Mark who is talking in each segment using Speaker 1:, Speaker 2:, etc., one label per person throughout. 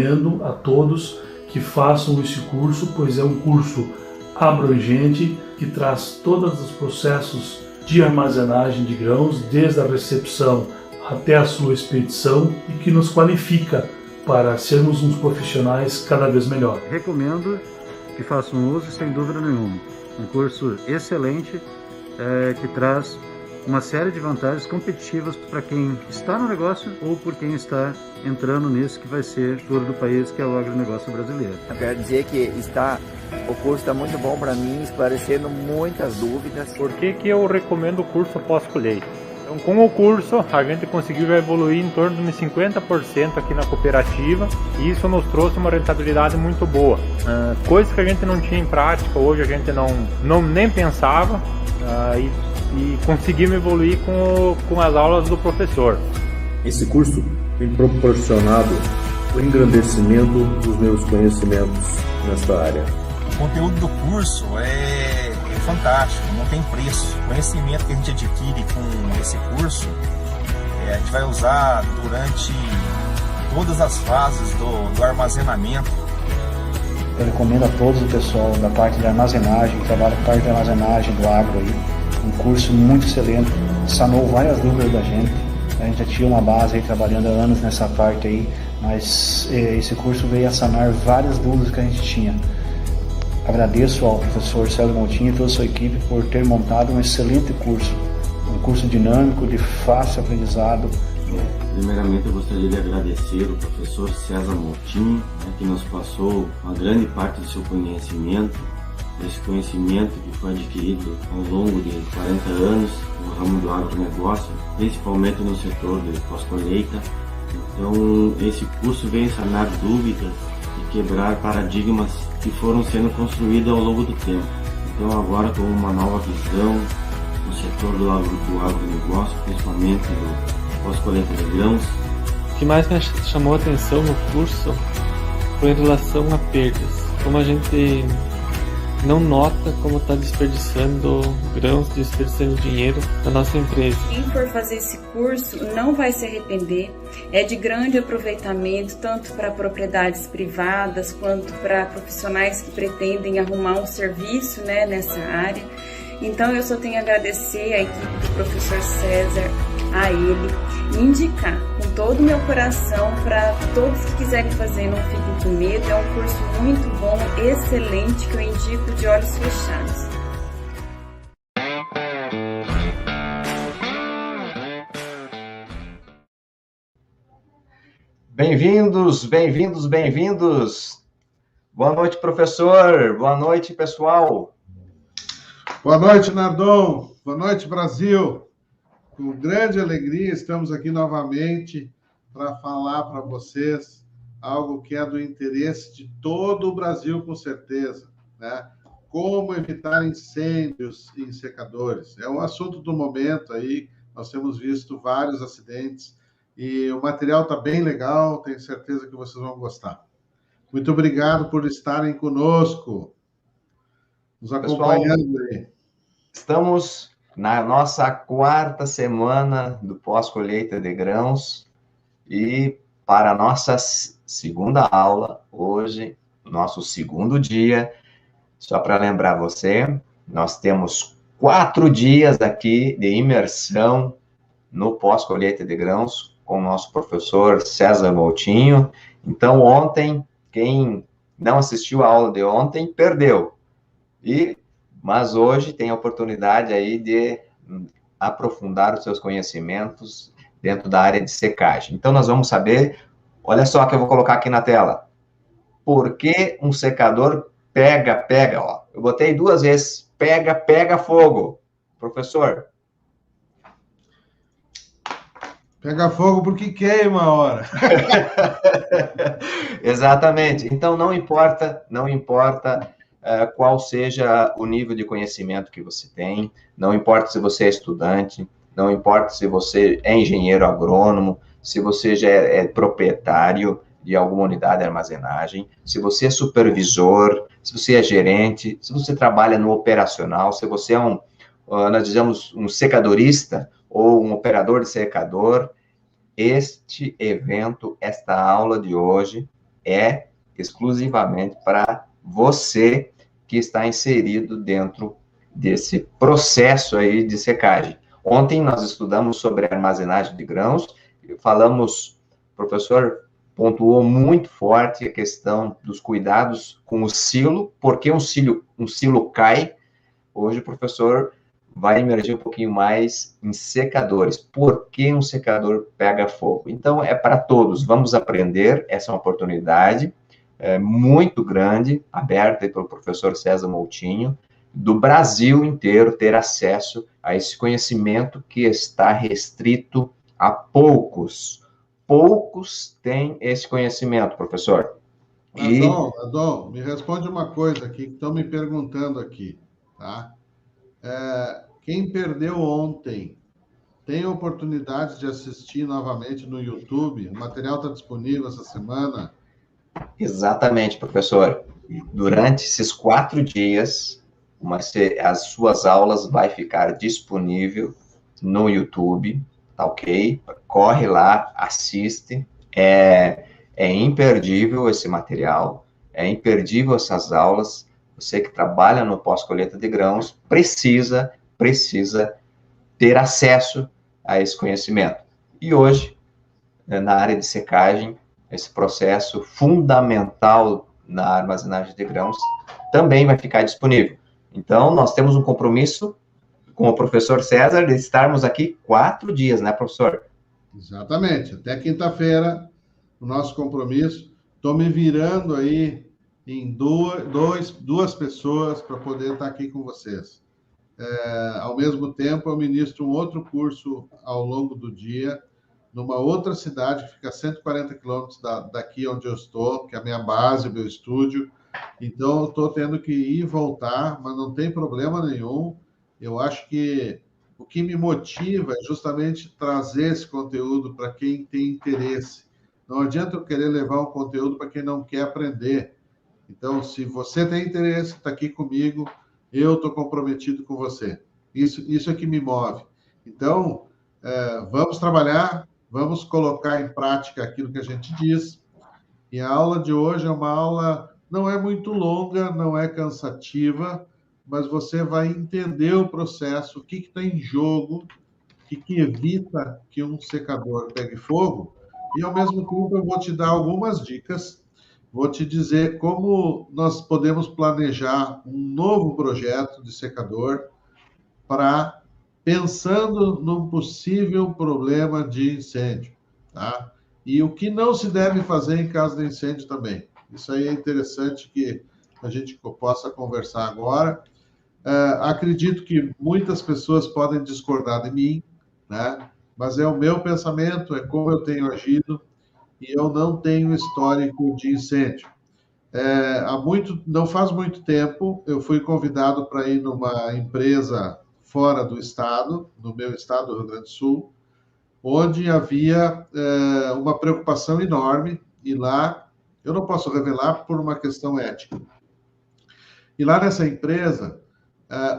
Speaker 1: recomendo a todos que façam esse curso, pois é um curso abrangente que traz todos os processos de armazenagem de grãos, desde a recepção até a sua expedição, e que nos qualifica para sermos uns profissionais cada vez melhor.
Speaker 2: Recomendo que façam uso sem dúvida nenhuma. Um curso excelente que traz uma série de vantagens competitivas para quem está no negócio ou por quem está entrando nisso que vai ser o futuro do país, que é o agronegócio brasileiro.
Speaker 3: Eu quero dizer que o curso está muito bom para mim, esclarecendo muitas dúvidas.
Speaker 4: Por que eu recomendo o curso pós-colheita? Então, com o curso, a gente conseguiu evoluir em torno de uns 50% aqui na cooperativa, e isso nos trouxe uma rentabilidade muito boa. Coisas que a gente não tinha em prática, hoje a gente não nem pensava, e conseguimos evoluir com as aulas do professor.
Speaker 5: Esse curso tem proporcionado o engrandecimento dos meus conhecimentos nesta área.
Speaker 6: O conteúdo do curso é fantástico, não tem preço. O conhecimento que a gente adquire com esse curso, a gente vai usar durante todas as fases do armazenamento.
Speaker 7: Eu recomendo a todos o pessoal da parte de armazenagem, que trabalha com a parte de armazenagem do agro aí. Um curso muito excelente, sanou várias dúvidas da gente. A gente já tinha uma base aí trabalhando há anos nessa parte aí, mas esse curso veio a sanar várias dúvidas que a gente tinha. Agradeço ao professor César Moutinho e toda a sua equipe por ter montado um excelente curso. Um curso dinâmico, de fácil aprendizado.
Speaker 8: Primeiramente, eu gostaria de agradecer ao professor César Moutinho, que nos passou uma grande parte do seu conhecimento, esse conhecimento que foi adquirido ao longo de 40 anos no ramo do agronegócio, principalmente no setor de pós-colheita. Então, esse curso vem sanar dúvidas e quebrar paradigmas que foram sendo construídos ao longo do tempo. Então, agora com uma nova visão no setor do agronegócio, principalmente do pós-colheita de grãos.
Speaker 9: O que mais me chamou a atenção no curso foi em relação a perdas. Como a gente não nota como está desperdiçando grãos, desperdiçando dinheiro da nossa empresa.
Speaker 10: Quem for fazer esse curso não vai se arrepender. É de grande aproveitamento, tanto para propriedades privadas quanto para profissionais que pretendem arrumar um serviço, nessa área. Então eu só tenho a agradecer à equipe do professor César, a ele, e indicar com todo o meu coração para todos que quiserem fazer, não fiquem com medo. É um curso muito bom, excelente, que eu indico de olhos fechados.
Speaker 11: Bem-vindos, bem-vindos, bem-vindos. Boa noite, professor. Boa noite, pessoal.
Speaker 12: Boa noite, Nardon. Boa noite, Brasil. Com grande alegria, estamos aqui novamente para falar para vocês algo que é do interesse de todo o Brasil, com certeza, né? Como evitar incêndios em secadores. É um assunto do momento aí, nós temos visto vários acidentes e o material está bem legal, tenho certeza que vocês vão gostar. Muito obrigado por estarem conosco, nos acompanhando aí.
Speaker 11: Estamos na nossa 4ª semana do pós-colheita de grãos e para a nossa segunda aula, hoje, nosso segundo dia, só para lembrar você, nós temos 4 dias aqui de imersão no pós-colheita de grãos com o nosso professor César Moutinho. Então, ontem, quem não assistiu a aula de ontem, perdeu. Mas hoje tem a oportunidade aí de aprofundar os seus conhecimentos dentro da área de secagem. Então, nós vamos saber, olha só que eu vou colocar aqui na tela. Por que um secador pega, ó. Eu botei 2 vezes, pega fogo. Professor.
Speaker 12: Pega fogo porque queima a hora.
Speaker 11: Exatamente. Então, não importa qual seja o nível de conhecimento que você tem, não importa se você é estudante, não importa se você é engenheiro agrônomo, se você já é proprietário de alguma unidade de armazenagem, se você é supervisor, se você é gerente, se você trabalha no operacional, se você é nós dizemos, um secadorista ou um operador de secador, este evento, esta aula de hoje, é exclusivamente para você que está inserido dentro desse processo aí de secagem. Ontem nós estudamos sobre armazenagem de grãos, falamos, o professor pontuou muito forte a questão dos cuidados com o silo, porque um silo cai. Hoje o professor vai emergir um pouquinho mais em secadores. Por que um secador pega fogo? Então, é para todos. Vamos aprender, essa é uma oportunidade muito grande, aberta pelo professor César Moutinho, do Brasil inteiro ter acesso a esse conhecimento que está restrito a poucos. Poucos têm esse conhecimento, professor.
Speaker 12: Adão, me responde uma coisa aqui, que estão me perguntando aqui, tá? Quem perdeu ontem, tem a oportunidade de assistir novamente no YouTube? O material está disponível essa semana?
Speaker 11: Exatamente, professor. Durante esses 4 dias, as suas aulas vai ficar disponível no YouTube, tá ok? Corre lá, assiste. É imperdível esse material, é imperdível essas aulas. Você que trabalha no pós-colheita de grãos precisa ter acesso a esse conhecimento. E hoje, na área de secagem, esse processo fundamental na armazenagem de grãos também vai ficar disponível. Então, nós temos um compromisso com o professor César de estarmos aqui 4 dias, né, professor?
Speaker 12: Exatamente. Até quinta-feira, o nosso compromisso. Estou me virando aí em duas pessoas para poder estar aqui com vocês. Ao mesmo tempo, eu ministro um outro curso ao longo do dia, numa outra cidade que fica a 140 quilômetros daqui onde eu estou, que é a minha base, o meu estúdio. Então, eu estou tendo que ir e voltar, mas não tem problema nenhum. Eu acho que o que me motiva é justamente trazer esse conteúdo para quem tem interesse. Não adianta eu querer levar um conteúdo para quem não quer aprender. Então, se você tem interesse, está aqui comigo, eu estou comprometido com você. Isso é que me move. Então, vamos trabalhar, vamos colocar em prática aquilo que a gente diz. E a aula de hoje é uma aula, não é muito longa, não é cansativa, mas você vai entender o processo, o que está em jogo, o que evita que um secador pegue fogo. E, ao mesmo tempo, eu vou te dar algumas dicas, vou te dizer como nós podemos planejar um novo projeto de secador pensando num possível problema de incêndio, tá? E o que não se deve fazer em caso de incêndio também. Isso aí é interessante que a gente possa conversar agora. Acredito que muitas pessoas podem discordar de mim, né? Mas é o meu pensamento, é como eu tenho agido, e eu não tenho histórico de incêndio. Não faz muito tempo, eu fui convidado para ir numa empresa fora do estado, no meu estado, do Rio Grande do Sul, onde havia uma preocupação enorme, e lá, eu não posso revelar por uma questão ética. E lá nessa empresa,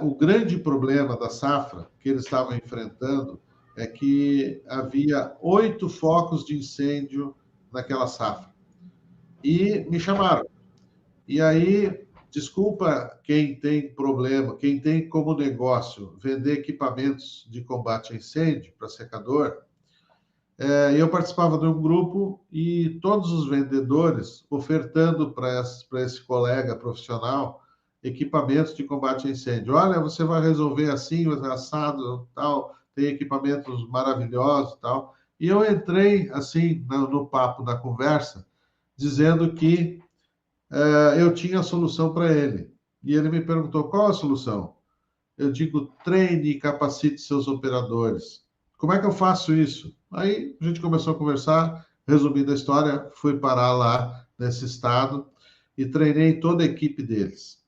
Speaker 12: o grande problema da safra que eles estavam enfrentando é que havia 8 focos de incêndio naquela safra. E me chamaram. E aí, desculpa quem tem problema, quem tem como negócio vender equipamentos de combate a incêndio para secador. Eu participava de um grupo e todos os vendedores ofertando para esse colega profissional equipamentos de combate a incêndio. Olha, você vai resolver assim, vai ser assado, tal, tem equipamentos maravilhosos, tal. E eu entrei, assim, no papo, na conversa, dizendo que eu tinha a solução para ele. E ele me perguntou, qual a solução? Eu digo, treine e capacite seus operadores. Como é que eu faço isso? Aí a gente começou a conversar, resumindo a história, fui parar lá nesse estado e treinei toda a equipe deles.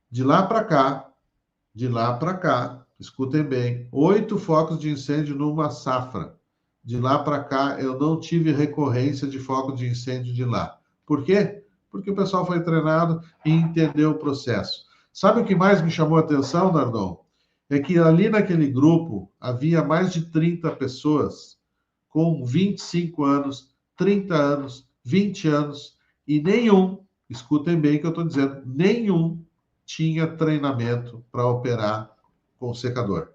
Speaker 12: De lá para cá, escutem bem, 8 focos de incêndio numa safra. De lá para cá, eu não tive recorrência de foco de incêndio de lá. Por quê? Porque o pessoal foi treinado e entendeu o processo. Sabe o que mais me chamou a atenção, Nardon? É que ali naquele grupo havia mais de 30 pessoas com 25 anos, 30 anos, 20 anos, E nenhum, escutem bem o que eu estou dizendo, nenhum tinha treinamento para operar com o secador.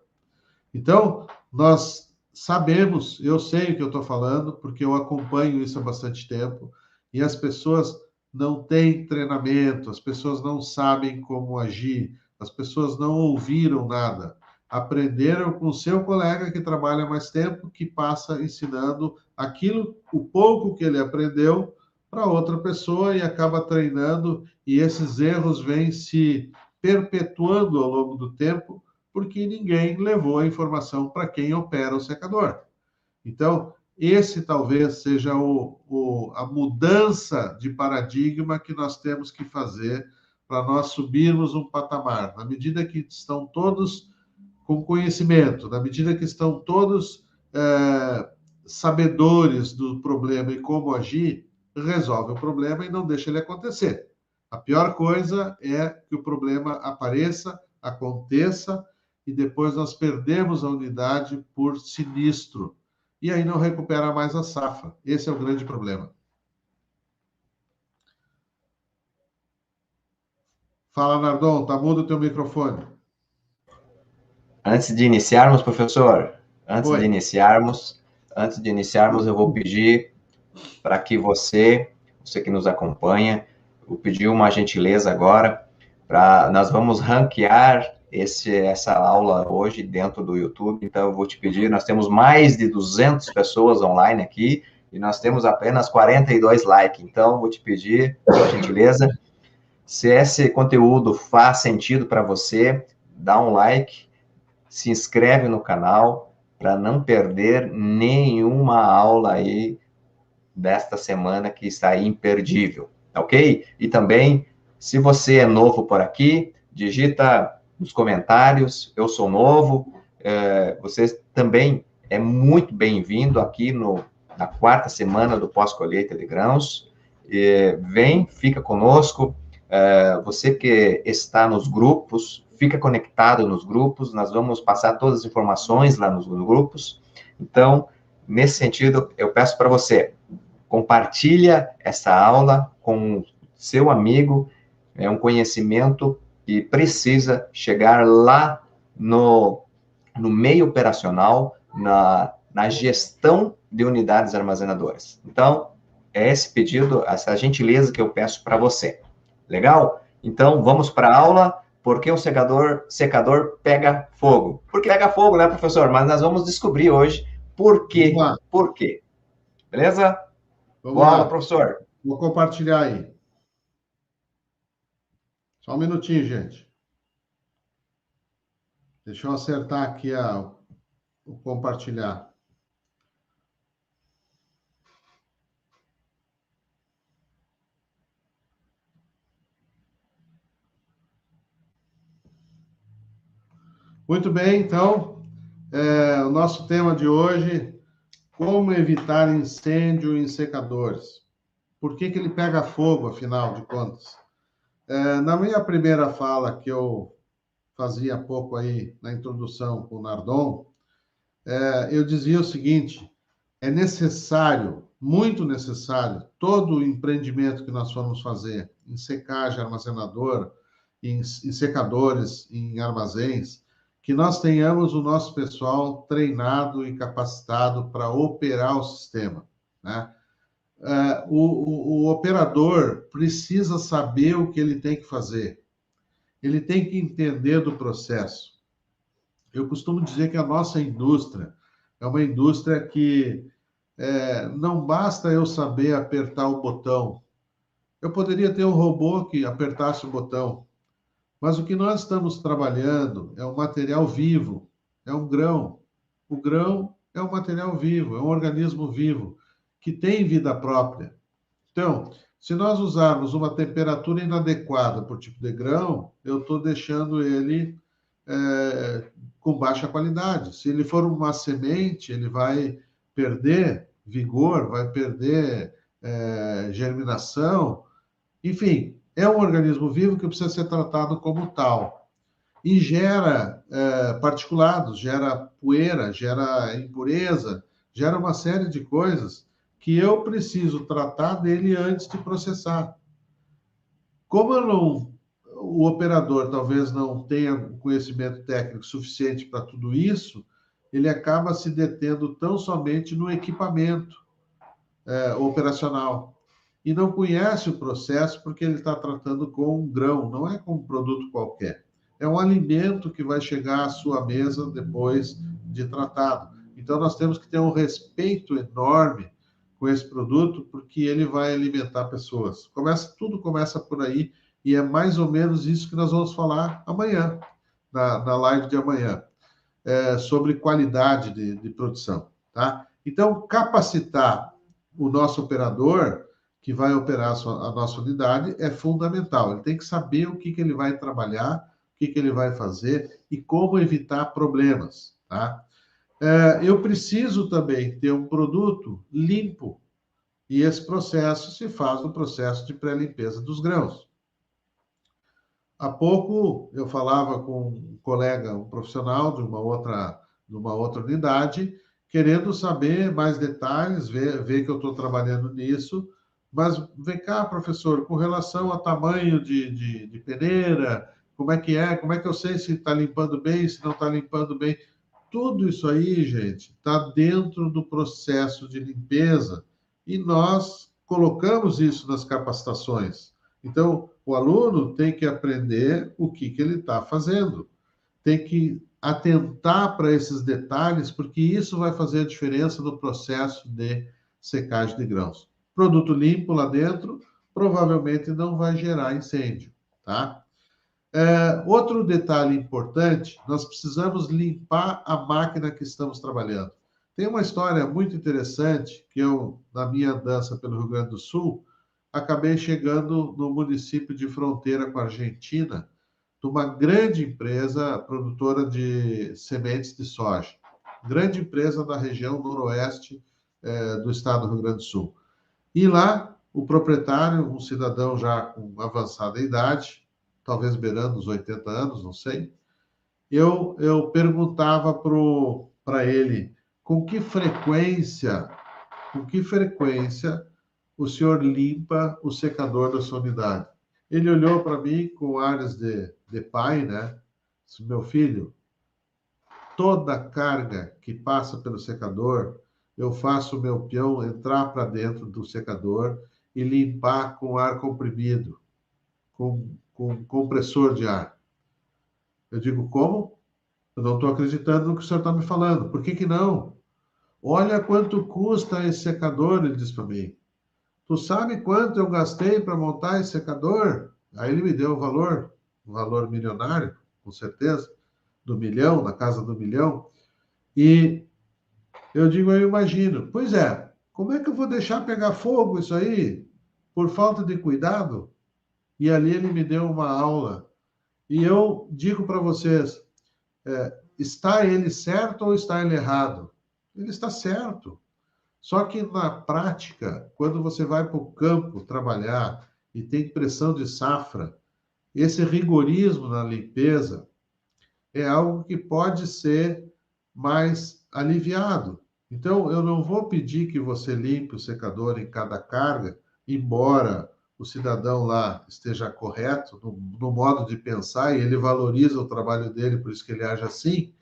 Speaker 12: Então, nós sabemos, eu sei o que eu estou falando, porque eu acompanho isso há bastante tempo, e as pessoas não têm treinamento, as pessoas não sabem como agir, as pessoas não ouviram nada. Aprenderam com o seu colega que trabalha mais tempo, que passa ensinando aquilo, o pouco que ele aprendeu, para outra pessoa e acaba treinando, e esses erros vêm se perpetuando ao longo do tempo, porque ninguém levou a informação para quem opera o secador. Então, esse talvez seja a mudança de paradigma que nós temos que fazer para nós subirmos um patamar. Na medida que estão todos com conhecimento, na medida que estão todos sabedores do problema e como agir, resolve o problema e não deixa ele acontecer. A pior coisa é que o problema apareça, aconteça, e depois nós perdemos a unidade por sinistro. E aí não recupera mais a safra. Esse é o grande problema. Fala, Nardon, tá mudo o teu microfone.
Speaker 11: Antes de iniciarmos, professor, antes de iniciarmos, eu vou pedir para que você que nos acompanha, eu pedi uma gentileza agora, nós vamos ranquear essa aula hoje dentro do YouTube, então eu vou te pedir, nós temos mais de 200 pessoas online aqui, e nós temos apenas 42 likes, então vou te pedir, por gentileza, se esse conteúdo faz sentido para você, dá um like, se inscreve no canal, para não perder nenhuma aula aí desta semana que está imperdível, ok? E também, se você é novo por aqui, digita nos comentários, eu sou novo, você também é muito bem-vindo aqui na quarta semana do pós-colheita de grãos, vem, fica conosco, você que está nos grupos, fica conectado nos grupos, nós vamos passar todas as informações lá nos grupos, então, nesse sentido, eu peço para você, compartilha essa aula com seu amigo, é um conhecimento que precisa chegar lá no meio operacional, na gestão de unidades armazenadoras. Então, é esse pedido, essa gentileza que eu peço para você. Legal? Então, vamos para a aula. Por que o secador pega fogo? Porque pega fogo, né, professor? Mas nós vamos descobrir hoje por quê. Por quê. Beleza?
Speaker 12: Vamos lá,
Speaker 11: professor.
Speaker 12: Vou compartilhar aí. Só um minutinho, gente. Deixa eu acertar aqui o compartilhar. Muito bem, então, o nosso tema de hoje, como evitar incêndio em secadores. Por que ele pega fogo, afinal de contas? Na minha primeira fala, que eu fazia há pouco aí na introdução com o Nardon, eu dizia o seguinte, é necessário, muito necessário, todo o empreendimento que nós formos fazer em secagem, armazenador, em secadores, em armazéns, que nós tenhamos o nosso pessoal treinado e capacitado para operar o sistema, né? O operador precisa saber o que ele tem que fazer. Ele tem que entender do processo. Eu costumo dizer que a nossa indústria é uma indústria que não basta eu saber apertar o botão. Eu poderia ter um robô que apertasse o botão, mas o que nós estamos trabalhando é um material vivo, é um grão. O grão é um material vivo, é um organismo vivo, que tem vida própria. Então, se nós usarmos uma temperatura inadequada por tipo de grão, eu estou deixando ele com baixa qualidade. Se ele for uma semente, ele vai perder vigor, vai perder germinação. Enfim, é um organismo vivo que precisa ser tratado como tal. E gera particulados, gera poeira, gera impureza, gera uma série de coisas que eu preciso tratar dele antes de processar. Como o operador talvez não tenha conhecimento técnico suficiente para tudo isso, ele acaba se detendo tão somente no equipamento operacional e não conhece o processo porque ele está tratando com um grão, não é com um produto qualquer. É um alimento que vai chegar à sua mesa depois de tratado. Então, nós temos que ter um respeito enorme com esse produto, porque ele vai alimentar pessoas. Tudo começa por aí, e é mais ou menos isso que nós vamos falar amanhã, na live de amanhã, sobre qualidade de produção. Tá? Então, capacitar o nosso operador, que vai operar a nossa unidade, é fundamental. Ele tem que saber o que ele vai trabalhar, o que ele vai fazer e como evitar problemas. Tá? Eu preciso também ter um produto limpo, e esse processo se faz no processo de pré-limpeza dos grãos. Há pouco eu falava com um colega, um profissional de uma outra unidade, querendo saber mais detalhes, ver que eu estou trabalhando nisso, mas vem cá, professor, com relação ao tamanho de peneira, como é que eu sei se está limpando bem, se não está limpando bem? Tudo isso aí, gente, está dentro do processo de limpeza e nós colocamos isso nas capacitações. Então, o aluno tem que aprender o que ele está fazendo, tem que atentar para esses detalhes, porque isso vai fazer a diferença no processo de secagem de grãos. Produto limpo lá dentro provavelmente não vai gerar incêndio, tá? Outro detalhe importante, nós precisamos limpar a máquina que estamos trabalhando. Tem uma história muito interessante que eu, na minha andança pelo Rio Grande do Sul, acabei chegando no município de fronteira com a Argentina, de uma grande empresa produtora de sementes de soja. Grande empresa da região noroeste do estado do Rio Grande do Sul. E lá, o proprietário, um cidadão já com avançada idade, talvez beirando os 80 anos, não sei, eu perguntava para ele com que frequência o senhor limpa o secador da sua unidade. Ele olhou para mim com áreas de pai, né? Disse, meu filho, toda carga que passa pelo secador, eu faço o meu peão entrar para dentro do secador e limpar com ar comprimido, com compressor de ar. Eu digo, como? Eu não estou acreditando no que o senhor está me falando. Por que não? Olha quanto custa esse secador, ele disse para mim. Tu sabe quanto eu gastei para montar esse secador? Aí ele me deu um valor milionário, com certeza, do milhão, na casa do milhão. E eu digo, eu imagino. Pois é, como é que eu vou deixar pegar fogo isso aí? Por falta de cuidado? E ali ele me deu uma aula. E eu digo para vocês, está ele certo ou está ele errado? Ele está certo. Só que na prática, quando você vai para o campo trabalhar e tem pressão de safra, esse rigorismo na limpeza é algo que pode ser mais aliviado. Então, eu não vou pedir que você limpe o secador em cada carga, embora o cidadão lá esteja correto no modo de pensar e ele valoriza o trabalho dele, por isso que ele age assim,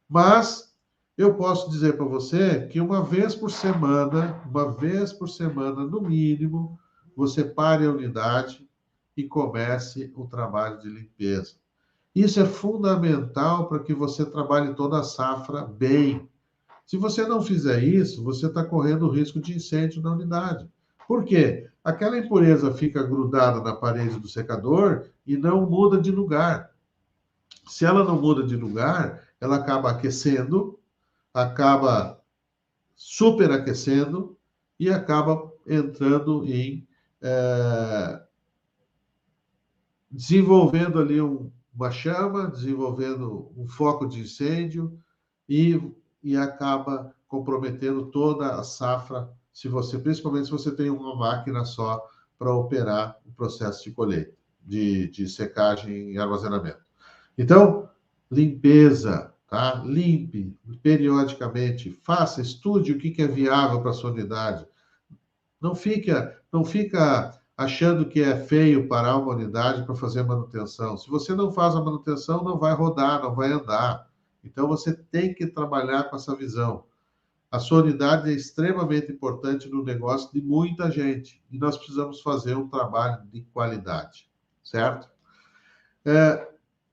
Speaker 12: mas eu posso dizer para você que uma vez por semana, no mínimo, você pare a unidade e comece o trabalho de limpeza. Isso é fundamental para que você trabalhe toda a safra bem. Se você não fizer isso, você está correndo o risco de incêndio na unidade. Por quê? Aquela impureza fica grudada na parede do secador e não muda de lugar. Se ela não muda de lugar, ela acaba aquecendo, acaba superaquecendo e acaba entrando em desenvolvendo ali uma chama, desenvolvendo um foco de incêndio e acaba comprometendo toda a safra, principalmente se você tem uma máquina só para operar o processo de colheita, de secagem e armazenamento. Então, limpeza, tá? Limpe periodicamente, estude o que é viável para a sua unidade. Não fica achando que é feio parar uma unidade para fazer manutenção. Se você não faz a manutenção, não vai rodar, não vai andar. Então, você tem que trabalhar com essa visão. A sua unidade é extremamente importante no negócio de muita gente. E nós precisamos fazer um trabalho de qualidade, certo?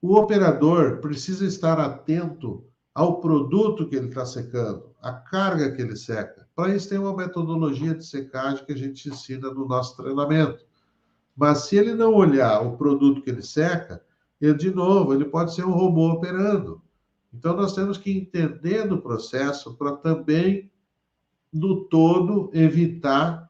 Speaker 12: O operador precisa estar atento ao produto que ele está secando, à carga que ele seca. Para isso, tem uma metodologia de secagem que a gente ensina no nosso treinamento. Mas se ele não olhar o produto que ele seca, de novo, ele pode ser um robô operando. Então, nós temos que entender do processo para também, no todo, evitar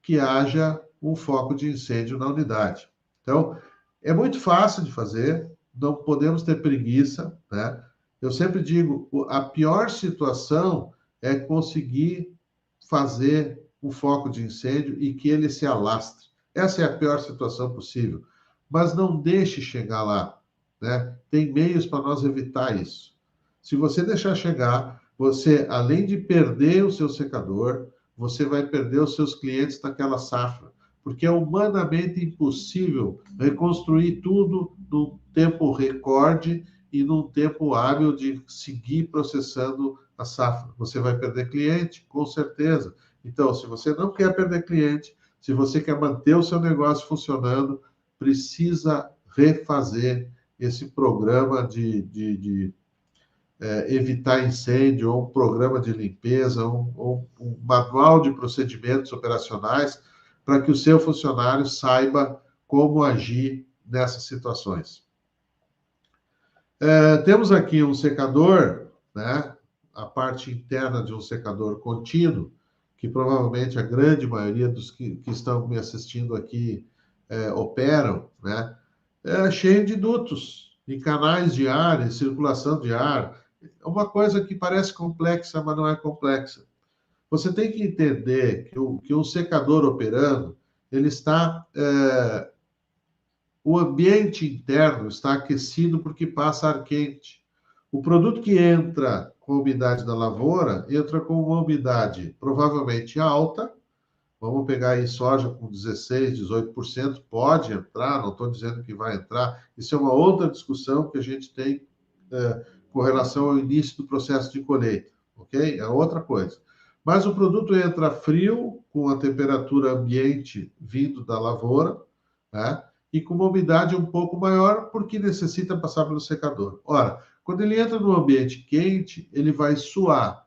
Speaker 12: que haja um foco de incêndio na unidade. Então, é muito fácil de fazer, não podemos ter preguiça, né? Eu sempre digo, a pior situação é conseguir fazer um foco de incêndio e que ele se alastre. Essa é a pior situação possível. Mas não deixe chegar lá, né? Tem meios para nós evitar isso. Se você deixar chegar, você, além de perder o seu secador, você vai perder os seus clientes naquela safra. Porque é humanamente impossível reconstruir tudo num tempo recorde e num tempo hábil de seguir processando a safra. Você vai perder cliente, com certeza. Então, se você não quer perder cliente, se você quer manter o seu negócio funcionando, precisa refazer esse programa de evitar incêndio, ou um programa de limpeza, ou um manual de procedimentos operacionais, para que o seu funcionário saiba como agir nessas situações. Temos aqui um secador, né? A parte interna de um secador contínuo, que provavelmente a grande maioria dos que estão me assistindo aqui operam, né? Cheio de dutos, em canais de ar, em circulação de ar. É uma coisa que parece complexa, mas não é complexa. Você tem que entender que um secador operando, ele está... o ambiente interno está aquecido porque passa ar quente. O produto que entra com a umidade da lavoura, entra com uma umidade provavelmente alta. Vamos pegar aí soja com 16%, 18%, pode entrar, não estou dizendo que vai entrar. Isso é uma outra discussão que a gente tem com relação ao início do processo de colheita, ok? É outra coisa. Mas o produto entra frio, com a temperatura ambiente vindo da lavoura, né? E com uma umidade um pouco maior, porque necessita passar pelo secador. Ora, quando ele entra no ambiente quente, ele vai suar.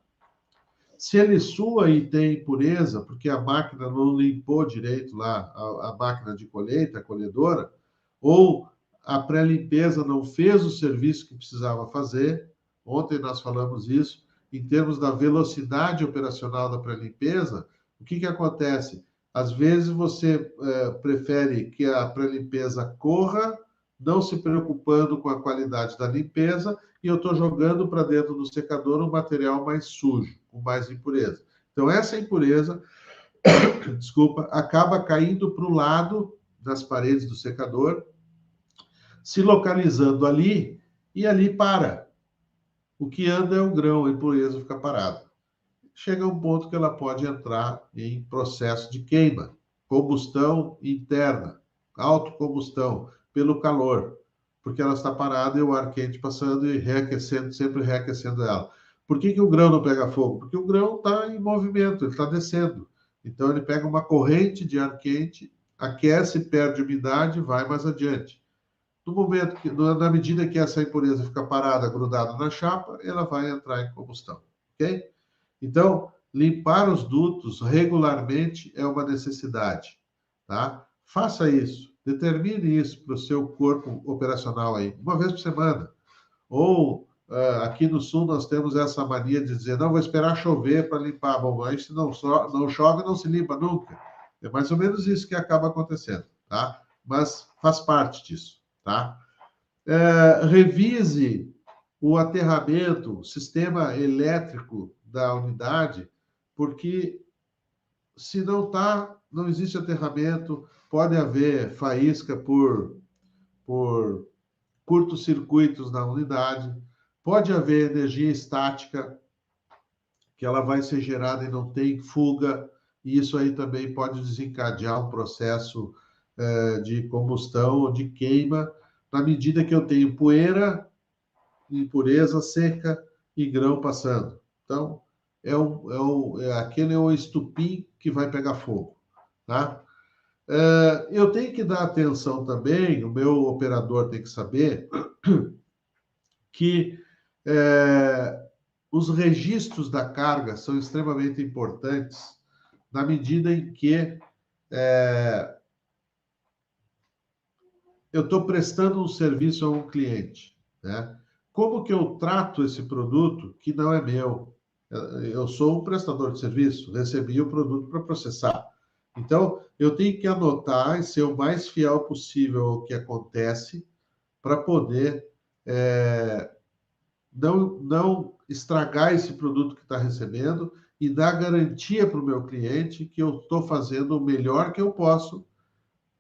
Speaker 12: Se ele sua e tem impureza, porque a máquina não limpou direito lá, a máquina de colheita, a colhedora, ou a pré-limpeza não fez o serviço que precisava fazer, ontem nós falamos isso, em termos da velocidade operacional da pré-limpeza, o que acontece? Às vezes você prefere que a pré-limpeza corra, não se preocupando com a qualidade da limpeza, e eu estou jogando para dentro do secador um material mais sujo, com mais impureza. Então, essa impureza, desculpa, acaba caindo para o lado das paredes do secador, se localizando ali, e ali para. O que anda é o grão, a impureza fica parada. Chega a um ponto que ela pode entrar em processo de queima, combustão interna, autocombustão, pelo calor, porque ela está parada e o ar quente passando e reaquecendo, sempre reaquecendo ela. Por que o grão não pega fogo? Porque o grão está em movimento, ele está descendo. Então, ele pega uma corrente de ar quente, aquece, perde umidade e vai mais adiante. No momento que, na medida que essa impureza fica parada, grudada na chapa, ela vai entrar em combustão, ok? Então, limpar os dutos regularmente é uma necessidade, tá? Faça isso, determine isso para o seu corpo operacional aí, uma vez por semana. Ou, aqui no Sul, nós temos essa mania de dizer, não, vou esperar chover para limpar. Bom, aí se não chove, não se limpa nunca. É mais ou menos isso que acaba acontecendo, tá? Mas faz parte disso, tá? Revise o aterramento, o sistema elétrico da unidade, porque se não existe aterramento, pode haver faísca por curtos-circuitos na unidade, pode haver energia estática, que ela vai ser gerada e não tem fuga, e isso aí também pode desencadear um processo de combustão ou de queima, na medida que eu tenho poeira, impureza seca e grão passando. Então, aquele é o estupim que vai pegar fogo, tá? Eu tenho que dar atenção também, o meu operador tem que saber que os registros da carga são extremamente importantes na medida em que eu estou prestando um serviço a um cliente, né? Como que eu trato esse produto que não é meu? Eu sou um prestador de serviço, recebi o produto para processar. Então, eu tenho que anotar e ser o mais fiel possível ao que acontece para poder não estragar esse produto que está recebendo e dar garantia para o meu cliente que eu estou fazendo o melhor que eu posso,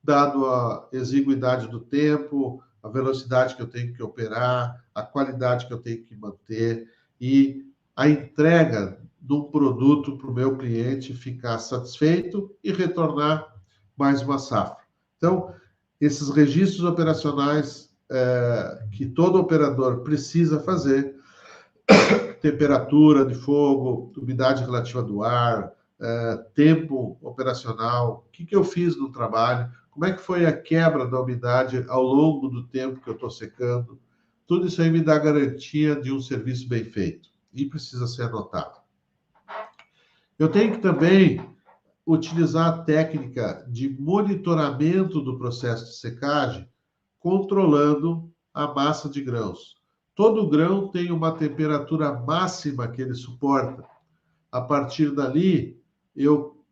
Speaker 12: dado a exiguidade do tempo, a velocidade que eu tenho que operar, a qualidade que eu tenho que manter e a entrega de um produto para o meu cliente ficar satisfeito e retornar mais uma safra. Então, esses registros operacionais que todo operador precisa fazer, temperatura de fogo, umidade relativa do ar, tempo operacional, o que eu fiz no trabalho, como é que foi a quebra da umidade ao longo do tempo que eu estou secando, tudo isso aí me dá garantia de um serviço bem feito e precisa ser anotado. Eu tenho que também utilizar a técnica de monitoramento do processo de secagem, controlando a massa de grãos. Todo grão tem uma temperatura máxima que ele suporta. A partir dali, eu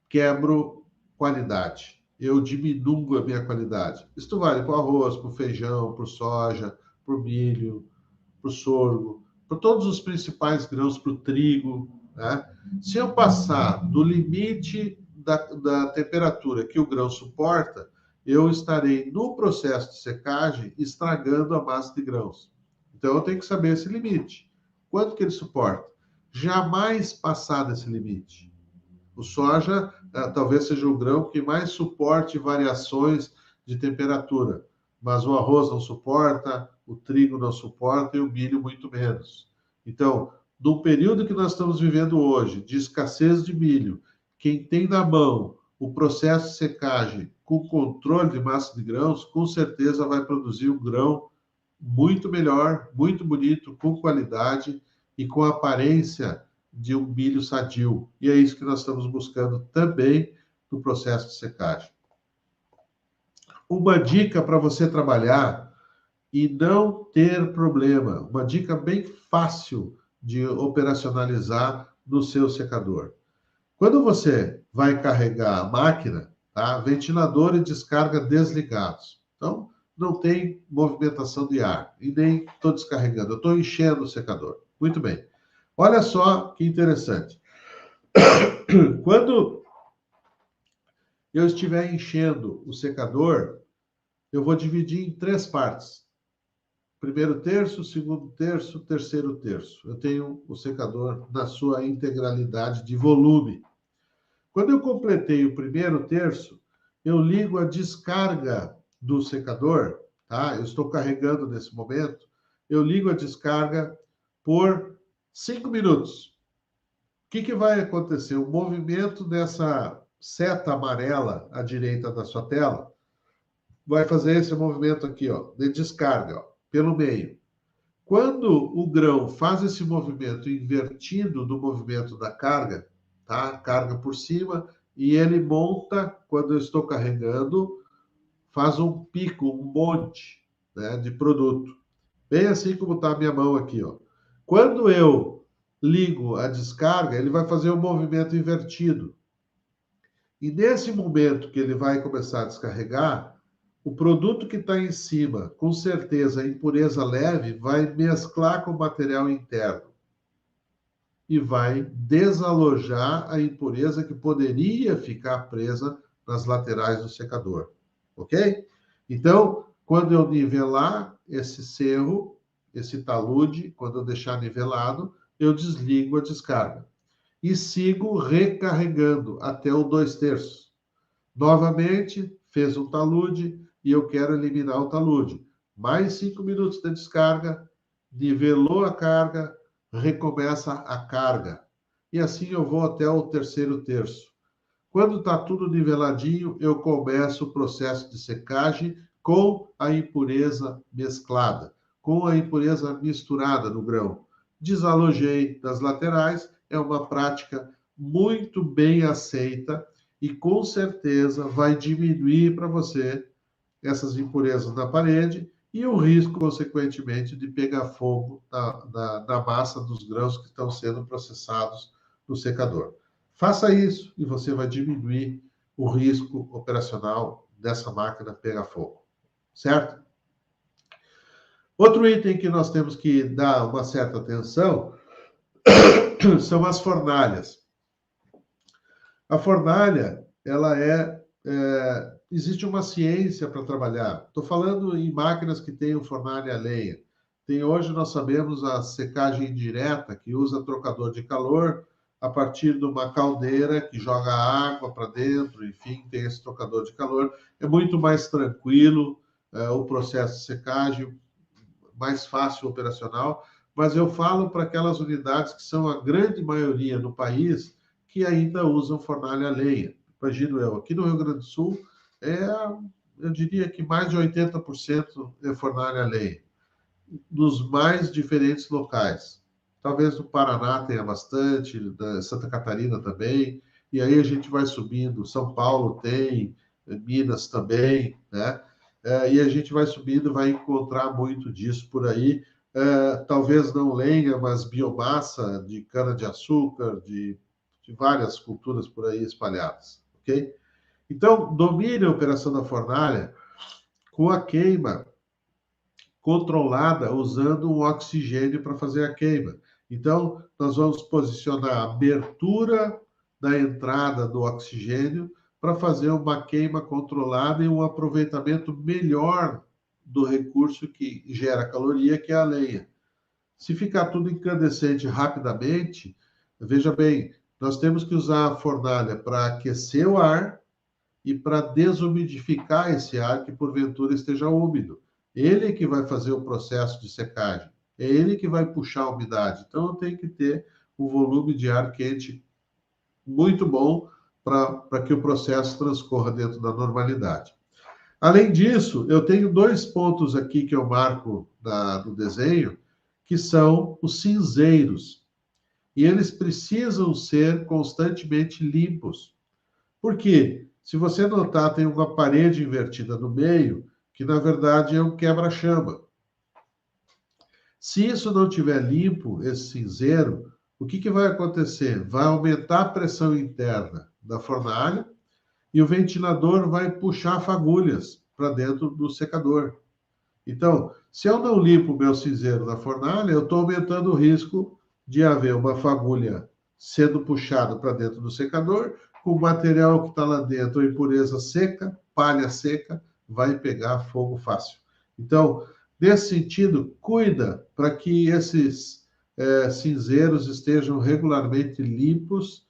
Speaker 12: quebro qualidade, eu diminuo a minha qualidade. Isto vale para o arroz, para o feijão, para o soja, para o milho, para o sorgo, para todos os principais grãos, para o trigo, né? Se eu passar do limite da temperatura que o grão suporta, eu estarei no processo de secagem estragando a massa de grãos. Então, eu tenho que saber esse limite. Quanto que ele suporta? Jamais passar desse limite. O soja talvez seja o grão que mais suporte variações de temperatura, mas o arroz não suporta, o trigo não suporta e o milho muito menos. Então, no período que nós estamos vivendo hoje, de escassez de milho, quem tem na mão o processo de secagem com controle de massa de grãos, com certeza vai produzir um grão muito melhor, muito bonito, com qualidade e com aparência de um milho sadio. E é isso que nós estamos buscando também no processo de secagem. Uma dica para você trabalhar e não ter problema, uma dica bem fácil de operacionalizar no seu secador. Quando você vai carregar a máquina, tá? Ventilador e descarga desligados. Então, não tem movimentação de ar e nem estou descarregando, eu estou enchendo o secador. Muito bem. Olha só que interessante. Quando eu estiver enchendo o secador, eu vou dividir em 3 partes. Primeiro terço, segundo terço, terceiro terço. Eu tenho o secador na sua integralidade de volume. Quando eu completei o primeiro terço, eu ligo a descarga do secador, tá? Eu estou carregando nesse momento, eu ligo a descarga por 5 minutos. O que vai acontecer? O movimento dessa seta amarela à direita da sua tela vai fazer esse movimento aqui, ó, de descarga, ó, pelo meio. Quando o grão faz esse movimento invertido do movimento da carga, tá? Carga por cima, e ele monta, quando eu estou carregando, faz um pico, um monte, né, de produto. Bem assim como está a minha mão aqui, ó. Quando eu ligo a descarga, ele vai fazer um movimento invertido. E nesse momento que ele vai começar a descarregar, o produto que está em cima, com certeza, a impureza leve, vai mesclar com o material interno e vai desalojar a impureza que poderia ficar presa nas laterais do secador, ok? Então, quando eu nivelar esse cerro, esse talude, quando eu deixar nivelado, eu desligo a descarga. e sigo recarregando até o 2/3. Novamente, fez um talude e eu quero eliminar o talude. Mais 5 minutos de descarga, nivelou a carga, recomeça a carga. E assim eu vou até o 3/3. Quando está tudo niveladinho, eu começo o processo de secagem com a impureza mesclada, com a impureza misturada no grão. Desalojei das laterais, é uma prática muito bem aceita e com certeza vai diminuir para você essas impurezas na parede e o risco, consequentemente, de pegar fogo na massa dos grãos que estão sendo processados no secador. Faça isso e você vai diminuir o risco operacional dessa máquina pegar fogo, certo? Outro item que nós temos que dar uma certa atenção são as fornalhas. A fornalha, ela existe uma ciência para trabalhar. Estou falando em máquinas que têm fornalha a lenha. Hoje nós sabemos a secagem indireta, que usa trocador de calor a partir de uma caldeira que joga água para dentro, enfim, tem esse trocador de calor. É muito mais tranquilo o processo de secagem, mais fácil operacional, mas eu falo para aquelas unidades que são a grande maioria no país que ainda usam fornalha a lenha. Imagino eu, aqui no Rio Grande do Sul, eu diria que mais de 80% é fornalha a lenha, nos mais diferentes locais. Talvez no Paraná tenha bastante, da Santa Catarina também, e aí a gente vai subindo, São Paulo tem, Minas também, né? E a gente vai subindo, vai encontrar muito disso por aí, talvez não lenha, mas biomassa de cana-de-açúcar, de várias culturas por aí espalhadas, ok? Então, domine a operação da fornalha com a queima controlada, usando um oxigênio para fazer a queima. Então, nós vamos posicionar a abertura da entrada do oxigênio para fazer uma queima controlada e um aproveitamento melhor do recurso que gera caloria, que é a lenha. Se ficar tudo incandescente rapidamente, veja bem, nós temos que usar a fornalha para aquecer o ar e para desumidificar esse ar que porventura esteja úmido. Ele é que vai fazer o processo de secagem. É ele que vai puxar a umidade. Então, eu tenho que ter um volume de ar quente muito bom para que o processo transcorra dentro da normalidade. Além disso, eu tenho 2 pontos aqui que eu marco no desenho, que são os cinzeiros. E eles precisam ser constantemente limpos. Por quê? Se você notar, tem uma parede invertida no meio, que na verdade é um quebra-chama. Se isso não estiver limpo, esse cinzeiro, o que vai acontecer? Vai aumentar a pressão interna da fornalha e o ventilador vai puxar fagulhas para dentro do secador. Então, se eu não limpo o meu cinzeiro na fornalha, eu estou aumentando o risco de haver uma fagulha sendo puxada para dentro do secador, com o material que está lá dentro, a impureza seca, palha seca, vai pegar fogo fácil. Então, nesse sentido, cuida para que esses cinzeiros estejam regularmente limpos,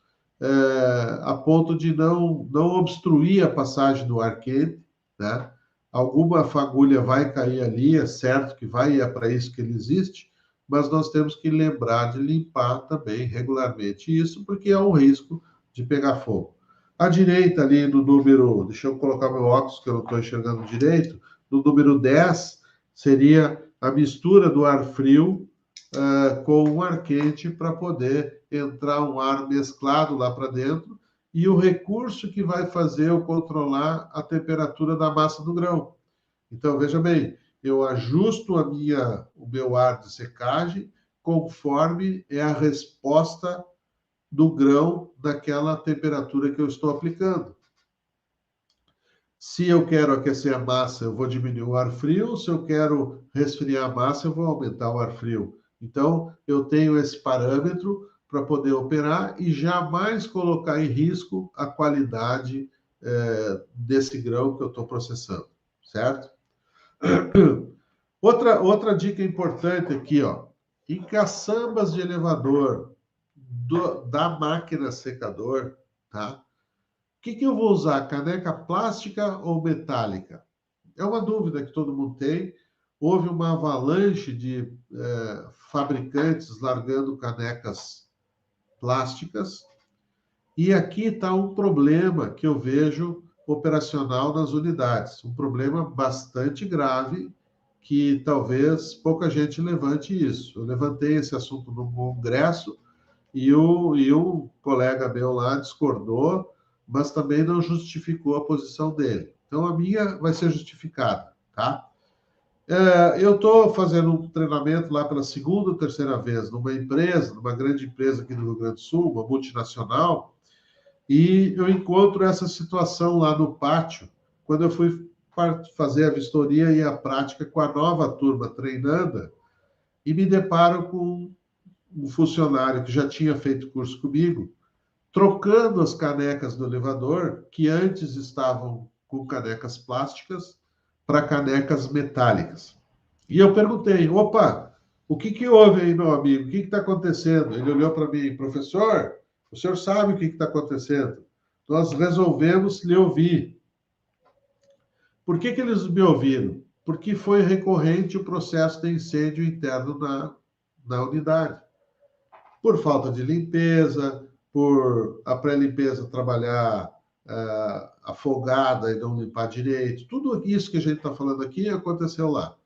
Speaker 12: a ponto de não obstruir a passagem do ar quente, né? Alguma fagulha vai cair ali, é certo que vai, e é para isso que ele existe, mas nós temos que lembrar de limpar também regularmente isso, porque é um risco de pegar fogo. À direita ali no número, deixa eu colocar meu óculos que eu não estou enxergando direito, no número 10 seria a mistura do ar frio com o ar quente para poder entrar um ar mesclado lá para dentro e o recurso que vai fazer eu controlar a temperatura da massa do grão. Então, veja bem, eu ajusto o meu ar de secagem conforme é a resposta do grão daquela temperatura que eu estou aplicando. Se eu quero aquecer a massa, eu vou diminuir o ar frio. Se eu quero resfriar a massa, eu vou aumentar o ar frio. Então, eu tenho esse parâmetro para poder operar e jamais colocar em risco a qualidade desse grão que eu estou processando, certo? Outra dica importante aqui, ó, em caçambas de elevador, da máquina secador, tá? O que eu vou usar, caneca plástica ou metálica? É uma dúvida que todo mundo tem. Houve uma avalanche de fabricantes largando canecas plásticas. E aqui está um problema que eu vejo operacional nas unidades. Um problema bastante grave que talvez pouca gente levante isso. Eu levantei esse assunto no congresso e o colega meu lá discordou, mas também não justificou a posição dele. Então, a minha vai ser justificada, tá? Eu estou fazendo um treinamento lá pela segunda ou terceira vez numa empresa, numa grande empresa aqui do Rio Grande do Sul, uma multinacional, e eu encontro essa situação lá no pátio, quando eu fui fazer a vistoria e a prática com a nova turma treinanda, e me deparo com um funcionário que já tinha feito curso comigo, trocando as canecas do elevador, que antes estavam com canecas plásticas, para canecas metálicas. E eu perguntei, opa, o que houve aí, meu amigo? O que está acontecendo? Ele olhou para mim, professor, o senhor sabe o que está acontecendo? Nós resolvemos lhe ouvir. Por que eles me ouviram? Porque foi recorrente o processo de incêndio interno na unidade. Por falta de limpeza, por a pré-limpeza trabalhar afogada e não limpar direito. Tudo isso que a gente está falando aqui aconteceu lá.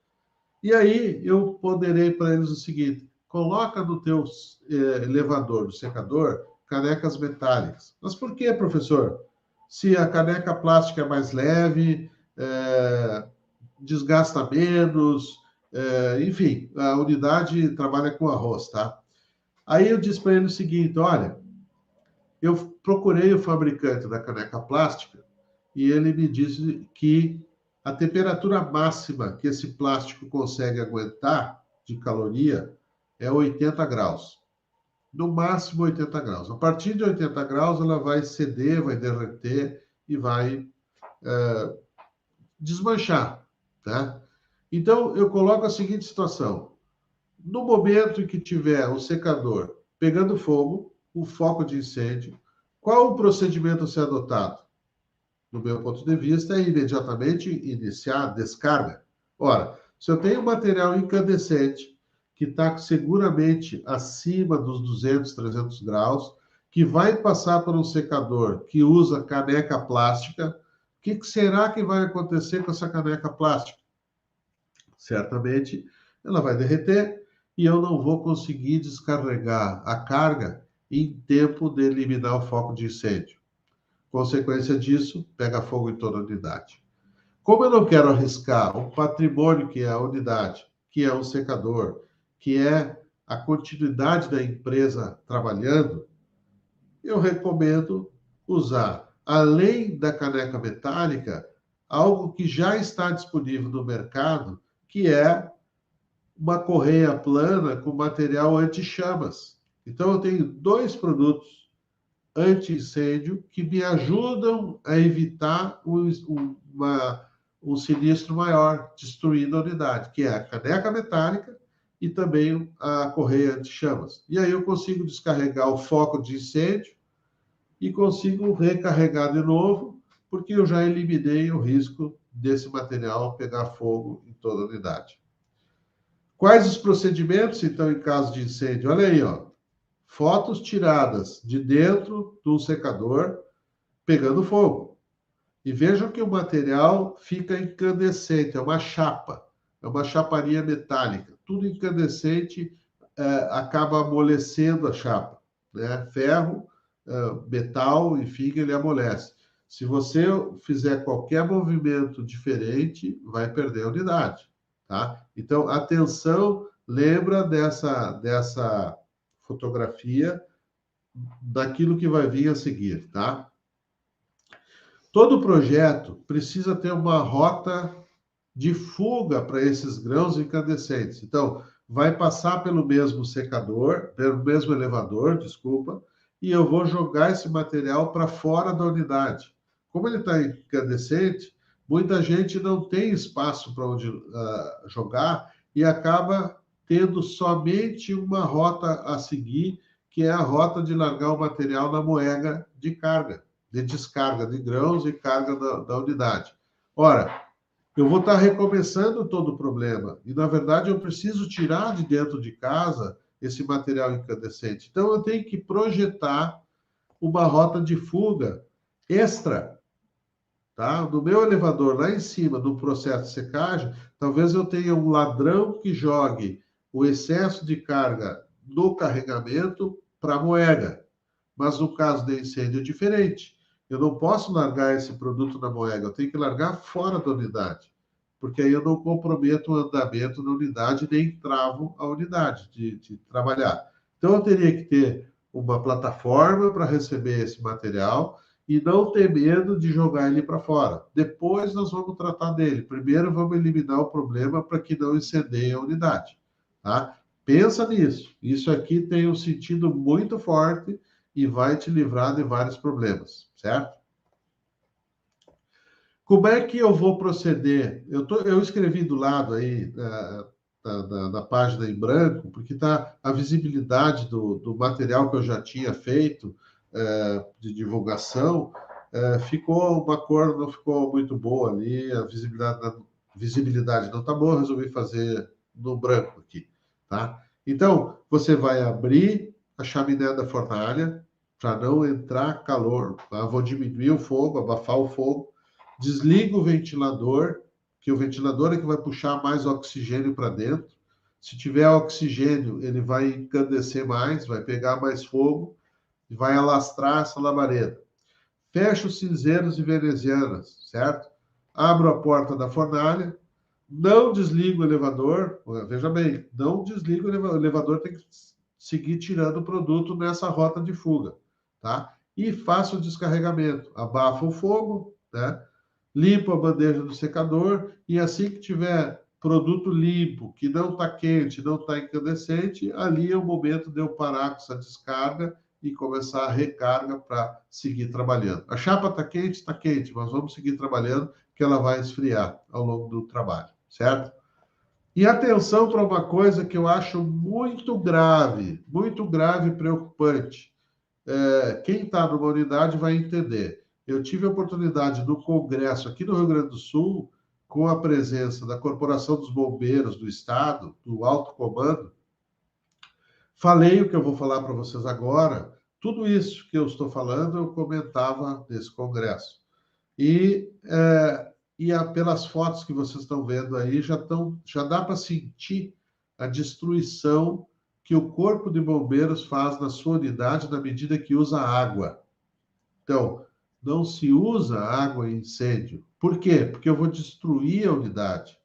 Speaker 12: E aí eu ponderei para eles o seguinte, coloca no teu elevador, no secador, canecas metálicas. Mas por que, professor? Se a caneca plástica é mais leve, desgasta menos, enfim, a unidade trabalha com arroz, tá? Aí eu disse para ele o seguinte, olha, eu procurei o fabricante da caneca plástica e ele me disse que a temperatura máxima que esse plástico consegue aguentar de caloria é 80 graus. No máximo 80 graus. A partir de 80 graus ela vai ceder, vai derreter e vai desmanchar, tá? Então, eu coloco a seguinte situação. No momento em que tiver o secador pegando fogo, o foco de incêndio, qual o procedimento a ser adotado? No meu ponto de vista, é imediatamente iniciar a descarga. Ora, se eu tenho material incandescente que está seguramente acima dos 200, 300 graus, que vai passar por um secador que usa caneca plástica, o que será que vai acontecer com essa caneca plástica? Certamente, ela vai derreter e eu não vou conseguir descarregar a carga em tempo de eliminar o foco de incêndio. Consequência disso, pega fogo em toda a unidade. Como eu não quero arriscar o patrimônio que é a unidade, que é o secador, que é a continuidade da empresa trabalhando, eu recomendo usar, além da caneca metálica, algo que já está disponível no mercado, que é uma correia plana com material anti-chamas. Então, eu tenho 2 produtos anti-incêndio que me ajudam a evitar um sinistro maior, destruindo a unidade, que é a caneca metálica e também a correia anti-chamas. E aí eu consigo descarregar o foco de incêndio e consigo recarregar de novo, porque eu já eliminei o risco desse material pegar fogo em toda a unidade. Quais os procedimentos, então, em caso de incêndio? Olha aí, ó. Fotos tiradas de dentro do secador pegando fogo. E vejam que o material fica incandescente, é uma chapa, é uma chaparia metálica. Tudo incandescente acaba amolecendo a chapa, né? Ferro, metal, enfim, ele amolece. Se você fizer qualquer movimento diferente, vai perder a unidade, tá? Então, atenção, lembra dessa fotografia daquilo que vai vir a seguir, tá? Todo projeto precisa ter uma rota de fuga para esses grãos incandescentes. Então, vai passar pelo mesmo secador, pelo mesmo elevador, desculpa, e eu vou jogar esse material para fora da unidade. Como ele está incandescente, muita gente não tem espaço para onde jogar e acaba tendo somente uma rota a seguir, que é a rota de largar o material na moega de carga, de descarga de grãos e carga da unidade. Ora, eu vou estar recomeçando todo o problema. E, na verdade, eu preciso tirar de dentro de casa esse material incandescente. Então, eu tenho que projetar uma rota de fuga extra. Tá? No meu elevador, lá em cima, no processo de secagem, talvez eu tenha um ladrão que jogue o excesso de carga no carregamento para a moega. Mas, no caso de incêndio, é diferente. Eu não posso largar esse produto na moega, eu tenho que largar fora da unidade, porque aí eu não comprometo o andamento da unidade, nem travo a unidade de trabalhar. Então, eu teria que ter uma plataforma para receber esse material e não ter medo de jogar ele para fora. Depois, nós vamos tratar dele. Primeiro, vamos eliminar o problema para que não incendeie a unidade. Tá? Pensa nisso. Isso aqui tem um sentido muito forte e vai te livrar de vários problemas, certo? Como é que eu vou proceder? Eu escrevi do lado aí da página em branco, porque tá a visibilidade do material que eu já tinha feito de divulgação, ficou uma cor, não ficou muito boa ali, a visibilidade não está boa, eu resolvi fazer no branco aqui, tá? Então, você vai abrir a chaminé da fornalha, para não entrar calor. Tá? Vou diminuir o fogo, abafar o fogo, desliga o ventilador, que o ventilador é que vai puxar mais oxigênio para dentro. Se tiver oxigênio, ele vai encandecer mais, vai pegar mais fogo e vai alastrar essa labareda. Fecha os cinzeiros e venezianas, certo? Abro a porta da fornalha, não desligo o elevador. Veja bem, não desligo o elevador. O elevador tem que seguir tirando o produto nessa rota de fuga. Tá? E faço o descarregamento, abafo o fogo, né? Limpo a bandeja do secador e assim que tiver produto limpo, que não está quente, não está incandescente, ali é o momento de eu parar com essa descarga e começar a recarga para seguir trabalhando. A chapa está quente, mas vamos seguir trabalhando que ela vai esfriar ao longo do trabalho, certo? E atenção para uma coisa que eu acho muito grave e preocupante. Quem está numa unidade vai entender. Eu tive a oportunidade no congresso aqui no Rio Grande do Sul, com a presença da Corporação dos Bombeiros do Estado, do Alto Comando. Falei o que eu vou falar para vocês agora. Tudo isso que eu estou falando, eu comentava nesse congresso. Pelas fotos que vocês estão vendo aí, já dá para sentir a destruição que o Corpo de Bombeiros faz na sua unidade na medida que usa água. Então, não se usa água em incêndio. Por quê? Porque eu vou destruir a unidade.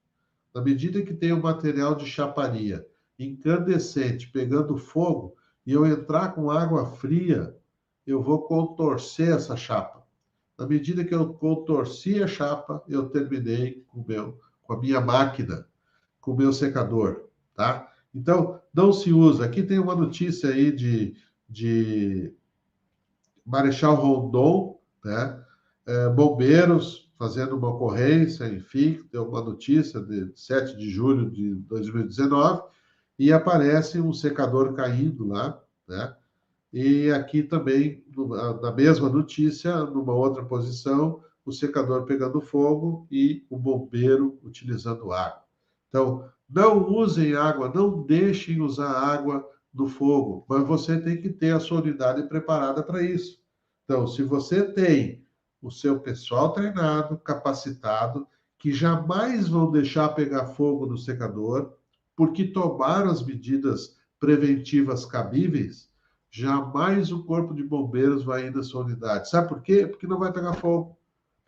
Speaker 12: Na medida que tem um material de chaparia incandescente pegando fogo e eu entrar com água fria, eu vou contorcer essa chapa. Na medida que eu contorci a chapa, eu terminei com a minha máquina, com o meu secador, tá? Então, não se usa. Aqui tem uma notícia aí de Marechal Rondon, né? Bombeiros fazendo uma ocorrência, enfim, deu uma notícia de 7 de julho de 2019, e aparece um secador caindo lá, né? E aqui também, na mesma notícia, numa outra posição, o secador pegando fogo e o bombeiro utilizando água. Então, não usem água, não deixem usar água no fogo, mas você tem que ter a sua unidade preparada para isso. Então, se você tem o seu pessoal treinado, capacitado, que jamais vão deixar pegar fogo no secador, porque tomaram as medidas preventivas cabíveis, jamais o Corpo de Bombeiros vai ir na sua unidade. Sabe por quê? Porque não vai pegar fogo.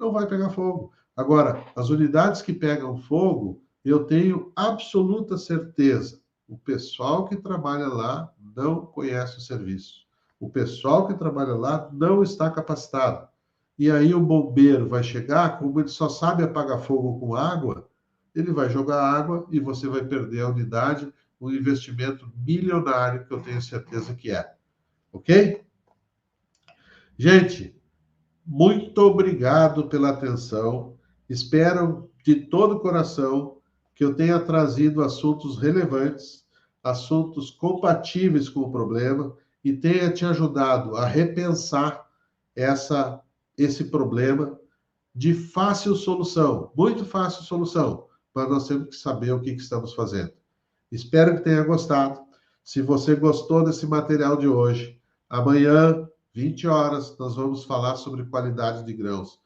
Speaker 12: Não vai pegar fogo. Agora, as unidades que pegam fogo, eu tenho absoluta certeza, o pessoal que trabalha lá não conhece o serviço. O pessoal que trabalha lá não está capacitado. E aí o bombeiro vai chegar, como ele só sabe apagar fogo com água, ele vai jogar água e você vai perder a unidade, um investimento milionário que eu tenho certeza que é. Ok? Gente, muito obrigado pela atenção. Espero de todo o coração que eu tenha trazido assuntos relevantes, assuntos compatíveis com o problema. e tenha te ajudado a repensar esse problema de fácil solução, muito fácil solução, mas nós temos que saber o que estamos fazendo. Espero que tenha gostado. Se você gostou desse material de hoje, amanhã, 20 horas, nós vamos falar sobre qualidade de grãos.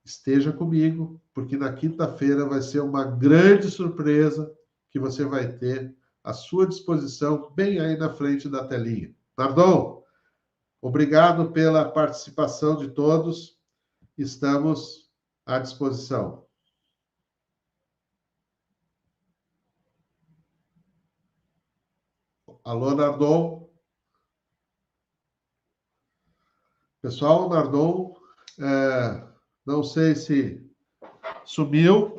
Speaker 12: Esteja comigo, porque na quinta-feira vai ser uma grande surpresa que você vai ter à sua disposição, bem aí na frente da telinha. Nardon, obrigado pela participação de todos. Estamos à disposição. Alô, Nardon. Pessoal, o Nardon, não sei se sumiu,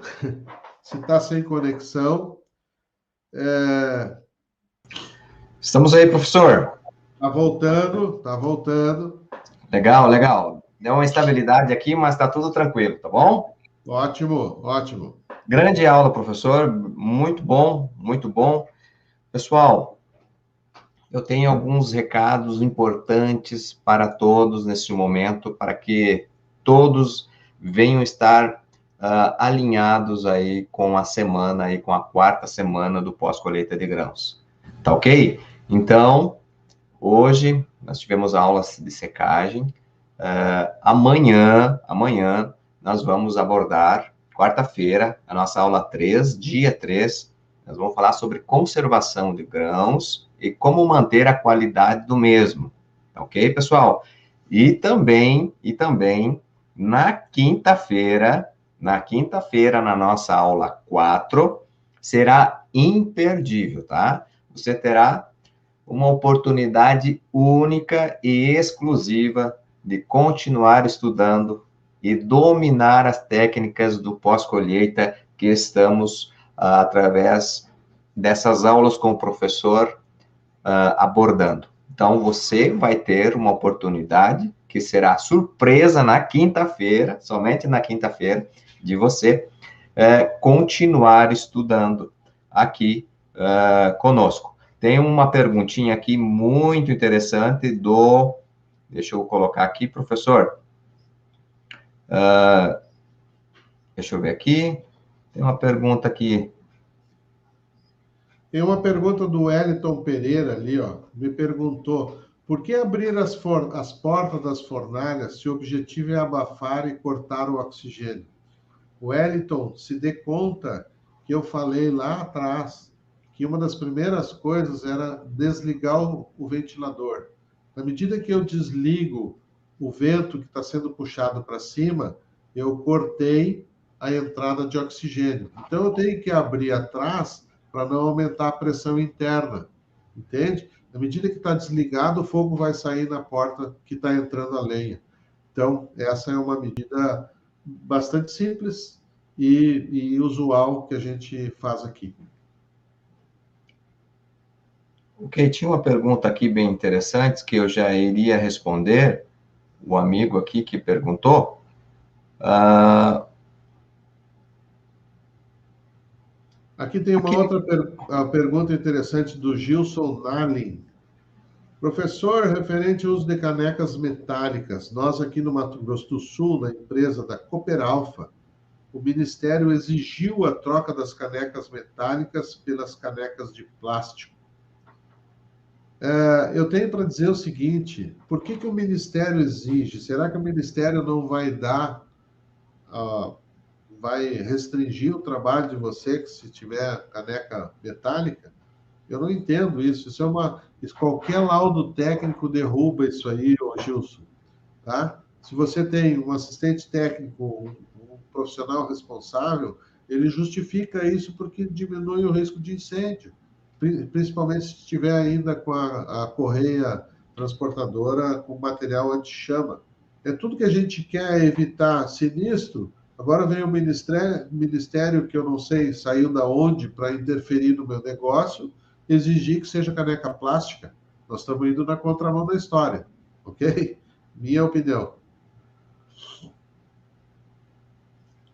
Speaker 12: se está sem conexão.
Speaker 11: Estamos aí, professor.
Speaker 12: Está voltando, está voltando.
Speaker 11: Legal, legal. Deu uma estabilidade aqui, mas está tudo tranquilo, tá bom?
Speaker 12: Ótimo, ótimo.
Speaker 11: Grande aula, professor. Muito bom, muito bom. Pessoal, eu tenho alguns recados importantes para todos nesse momento, para que todos venham estar alinhados aí com a semana, aí com a quarta semana do pós-colheita de grãos. Tá ok? Então, hoje nós tivemos aulas de secagem. Amanhã nós vamos abordar, quarta-feira, a nossa aula 3, dia 3, nós vamos falar sobre conservação de grãos e como manter a qualidade do mesmo. Ok, pessoal? E também, na quinta-feira, na nossa aula 4, será imperdível, tá? Você terá uma oportunidade única e exclusiva de continuar estudando e dominar as técnicas do pós-colheita que estamos através dessas aulas com o professor abordando. Então, você vai ter uma oportunidade que será surpresa na quinta-feira, somente na quinta-feira, de você continuar estudando aqui conosco. Tem uma perguntinha aqui muito interessante deixa eu colocar aqui, professor. Deixa eu ver aqui. Tem uma pergunta aqui.
Speaker 12: Tem uma pergunta do Wellington Pereira ali, ó. Me perguntou, por que abrir as portas das fornalhas se o objetivo é abafar e cortar o oxigênio? Wellington, se dê conta que eu falei lá atrás que uma das primeiras coisas era desligar o ventilador. Na medida que eu desligo o vento que está sendo puxado para cima, eu cortei a entrada de oxigênio. Então, eu tenho que abrir atrás para não aumentar a pressão interna, entende? Na medida que está desligado, o fogo vai sair na porta que está entrando a lenha. Então, essa é uma medida bastante simples e usual que a gente faz aqui.
Speaker 11: Ok, tinha uma pergunta aqui bem interessante que eu já iria responder, o amigo aqui que perguntou.
Speaker 12: Aqui tem uma outra pergunta interessante do Gilson Nalin. Professor, referente ao uso de canecas metálicas, nós aqui no Mato Grosso do Sul, na empresa da Cooperalfa, o Ministério exigiu a troca das canecas metálicas pelas canecas de plástico. Eu tenho para dizer o seguinte, por que o Ministério exige? Será que o Ministério não vai vai restringir o trabalho de você que se tiver caneca metálica? Eu não entendo isso. Qualquer laudo técnico derruba isso aí, Gilson. Tá? Se você tem um assistente técnico, um profissional responsável, ele justifica isso porque diminui o risco de incêndio. Principalmente se estiver ainda com a correia transportadora com material anti-chama. É tudo que a gente quer evitar sinistro. Agora vem o ministério que eu não sei, saiu da onde para interferir no meu negócio, exigir que seja caneca plástica. Nós estamos indo na contramão da história, ok? Minha opinião.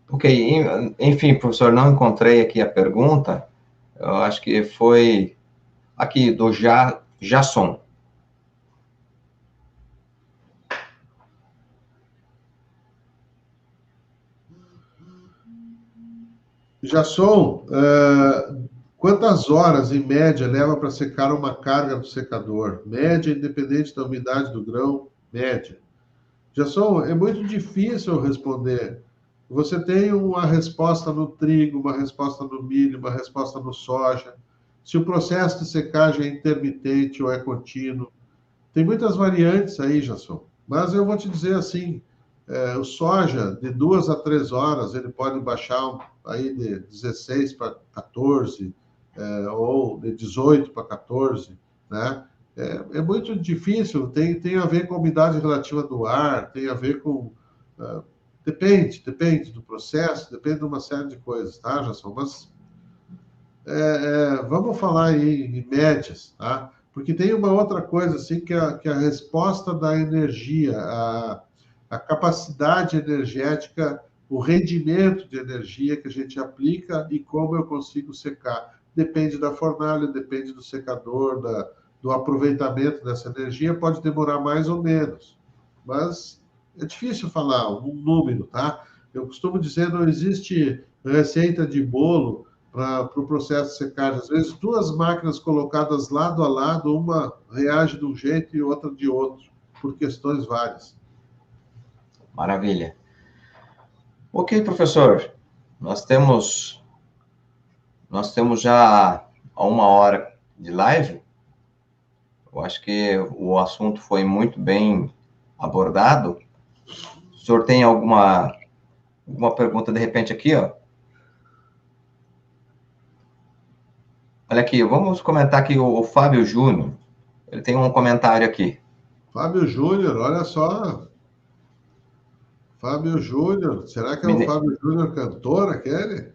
Speaker 11: Ok, enfim, professor, não encontrei aqui a pergunta. Eu acho que foi aqui do Jason.
Speaker 12: Jasson, quantas horas, em média, leva para secar uma carga do secador? Média, independente da umidade do grão, média. Jasson, é muito difícil responder. Você tem uma resposta no trigo, uma resposta no milho, uma resposta no soja. Se o processo de secagem é intermitente ou é contínuo. Tem muitas variantes aí, Jasson. Mas eu vou te dizer assim, o soja, de 2 a 3 horas, ele pode baixar aí de 16 para 14, ou de 18 para 14, né? É muito difícil, tem a ver com a umidade relativa do ar, tem a ver com... depende do processo, depende de uma série de coisas, tá, Jasson? Mas vamos falar aí em médias, tá? Porque tem uma outra coisa, assim, que a resposta da energia, a capacidade energética, o rendimento de energia que a gente aplica e como eu consigo secar. Depende da fornalha, depende do secador, do aproveitamento dessa energia, pode demorar mais ou menos. Mas é difícil falar um número, tá? Eu costumo dizer, não existe receita de bolo para o processo de secagem. Às vezes, 2 máquinas colocadas lado a lado, uma reage de um jeito e outra de outro, por questões várias.
Speaker 11: Maravilha. Ok, professor. Nós temos já 1 hora de live. Eu acho que o assunto foi muito bem abordado. O senhor tem alguma pergunta, de repente, aqui, ó? Olha aqui, vamos comentar aqui o Fábio Júnior. Ele tem um comentário aqui.
Speaker 12: Fábio Júnior, olha só. Fábio Júnior. Será que é o Fábio Júnior cantor, aquele?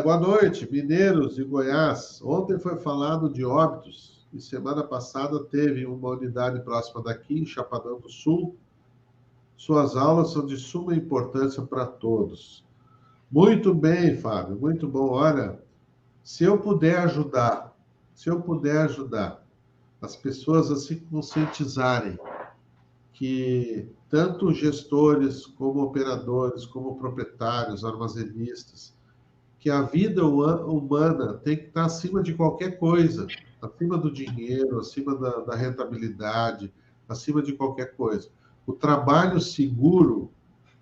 Speaker 12: Boa noite, mineiros de Goiás. Ontem foi falado de óbitos e semana passada teve uma unidade próxima daqui, em Chapadão do Sul. Suas aulas são de suma importância para todos. Muito bem, Fábio, muito bom. Olha, se eu puder ajudar as pessoas a se conscientizarem que tanto gestores, como operadores, como proprietários, armazenistas, que a vida humana tem que estar acima de qualquer coisa, acima do dinheiro, acima da rentabilidade, acima de qualquer coisa. O trabalho seguro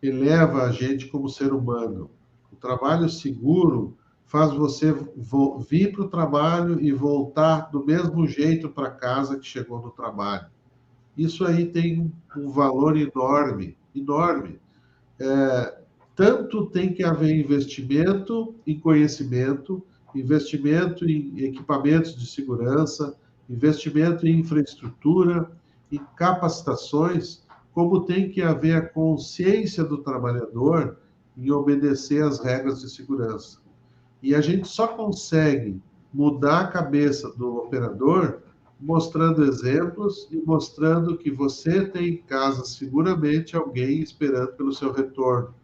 Speaker 12: eleva a gente como ser humano. O trabalho seguro faz você vir para o trabalho e voltar do mesmo jeito para casa que chegou no trabalho. Isso aí tem um valor enorme, enorme. Tanto tem que haver investimento em conhecimento, investimento em equipamentos de segurança, investimento em infraestrutura, em capacitações, como tem que haver a consciência do trabalhador em obedecer às regras de segurança. E a gente só consegue mudar a cabeça do operador mostrando exemplos e mostrando que você tem em casa seguramente alguém esperando pelo seu retorno.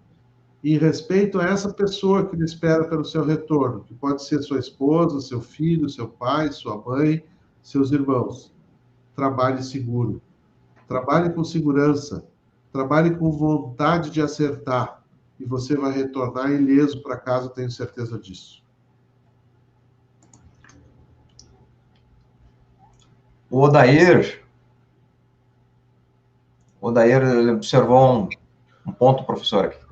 Speaker 12: E respeito a essa pessoa que lhe espera pelo seu retorno, que pode ser sua esposa, seu filho, seu pai, sua mãe, seus irmãos. Trabalhe seguro. Trabalhe com segurança. Trabalhe com vontade de acertar. E você vai retornar ileso para casa, tenho certeza disso.
Speaker 11: O Odair ele observou um ponto, professor, aqui.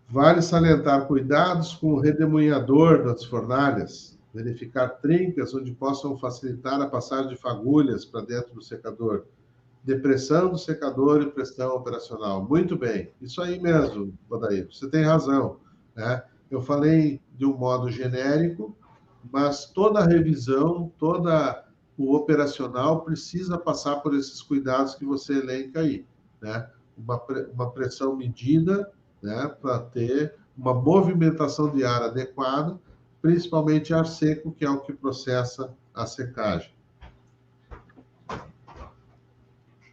Speaker 12: Vale salientar cuidados com o redemoinhador das fornalhas, verificar trincas onde possam facilitar a passagem de fagulhas para dentro do secador, depressão do secador e pressão operacional. Muito bem, isso aí mesmo, Odair, você tem razão, né? Eu falei de um modo genérico, mas toda a revisão, todo o operacional precisa passar por esses cuidados que você elenca aí, né? Uma pressão medida, né, para ter uma movimentação de ar adequada, principalmente ar seco, que é o que processa a secagem.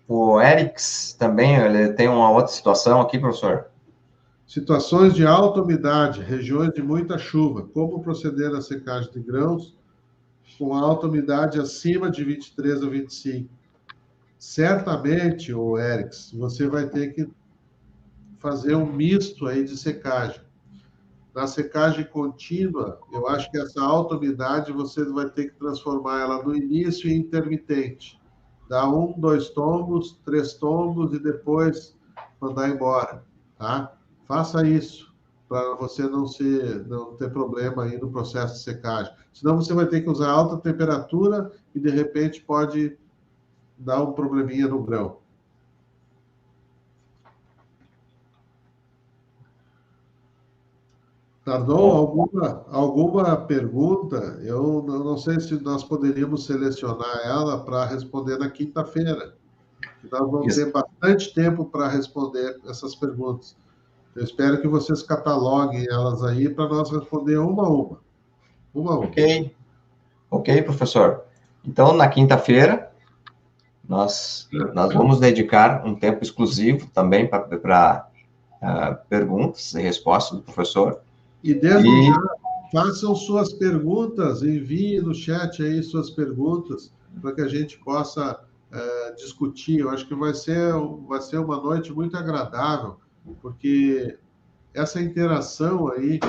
Speaker 11: O Erics também, ele tem uma outra situação aqui, professor.
Speaker 12: Situações de alta umidade, regiões de muita chuva. Como proceder na secagem de grãos com alta umidade acima de 23 a 25? Certamente, o Erics, você vai ter que fazer um misto aí de secagem. Na secagem contínua, eu acho que essa alta umidade você vai ter que transformar ela no início em intermitente. Dá 1, 2 tombos, 3 tombos e depois mandar embora, tá? Faça isso para você não ter problema aí no processo de secagem. Senão você vai ter que usar alta temperatura e de repente pode dar um probleminha no grão. Nardon, alguma pergunta? Eu não sei se nós poderíamos selecionar ela para responder na quinta-feira. Nós vamos ter bastante tempo para responder essas perguntas. Eu espero que vocês cataloguem elas aí para nós responder uma a uma. Uma a uma.
Speaker 11: Ok, professor. Então, na quinta-feira, nós vamos dedicar um tempo exclusivo também para perguntas e respostas do professor.
Speaker 12: E desde já, façam suas perguntas, enviem no chat aí suas perguntas, para que a gente possa discutir. Eu acho que vai ser uma noite muito agradável, porque essa interação aí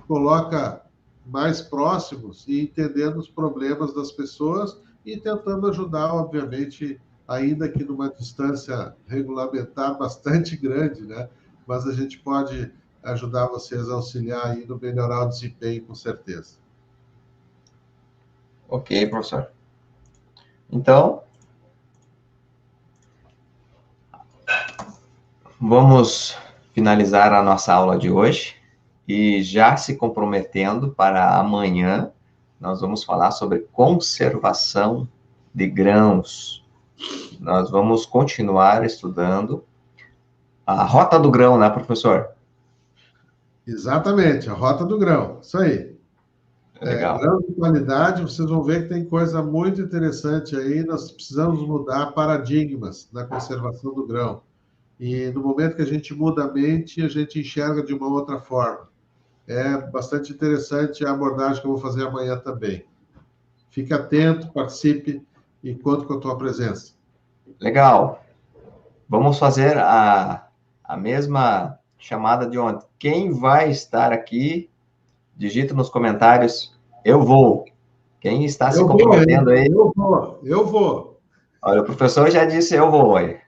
Speaker 12: coloca mais próximos e entendendo os problemas das pessoas e tentando ajudar, obviamente, ainda que numa distância regulamentar bastante grande, né? Mas a gente pode ajudar vocês a auxiliar aí no melhorar o desempenho, com certeza.
Speaker 11: Ok, professor. Então, vamos finalizar a nossa aula de hoje e já se comprometendo para amanhã, nós vamos falar sobre conservação de grãos. Nós vamos continuar estudando a rota do grão, né, professor?
Speaker 12: Exatamente, a rota do grão, isso aí.
Speaker 11: Legal.
Speaker 12: Grão de qualidade, vocês vão ver que tem coisa muito interessante aí, nós precisamos mudar paradigmas na conservação do grão. E no momento que a gente muda a mente, a gente enxerga de uma outra forma. É bastante interessante a abordagem que eu vou fazer amanhã também. Fique atento, participe e conto com a tua presença.
Speaker 11: Legal. Vamos fazer a mesma chamada de ontem. Quem vai estar aqui, digita nos comentários, eu vou. Quem está se comprometendo aí?
Speaker 12: Eu vou.
Speaker 11: Olha, o professor já disse eu vou aí.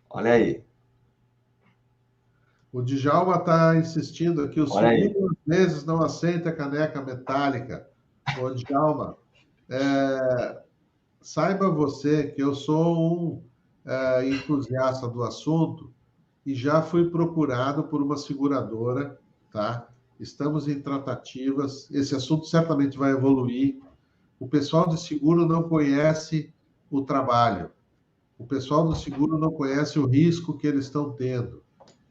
Speaker 11: Olha aí.
Speaker 12: O Djalma está insistindo aqui, o segundo às vezes não aceita a caneca metálica. Ô, Djalma, saiba você que eu sou um entusiasta do assunto e já fui procurado por uma seguradora, tá? Estamos em tratativas, esse assunto certamente vai evoluir. O pessoal de seguro não conhece o trabalho. O pessoal do seguro não conhece o risco que eles estão tendo.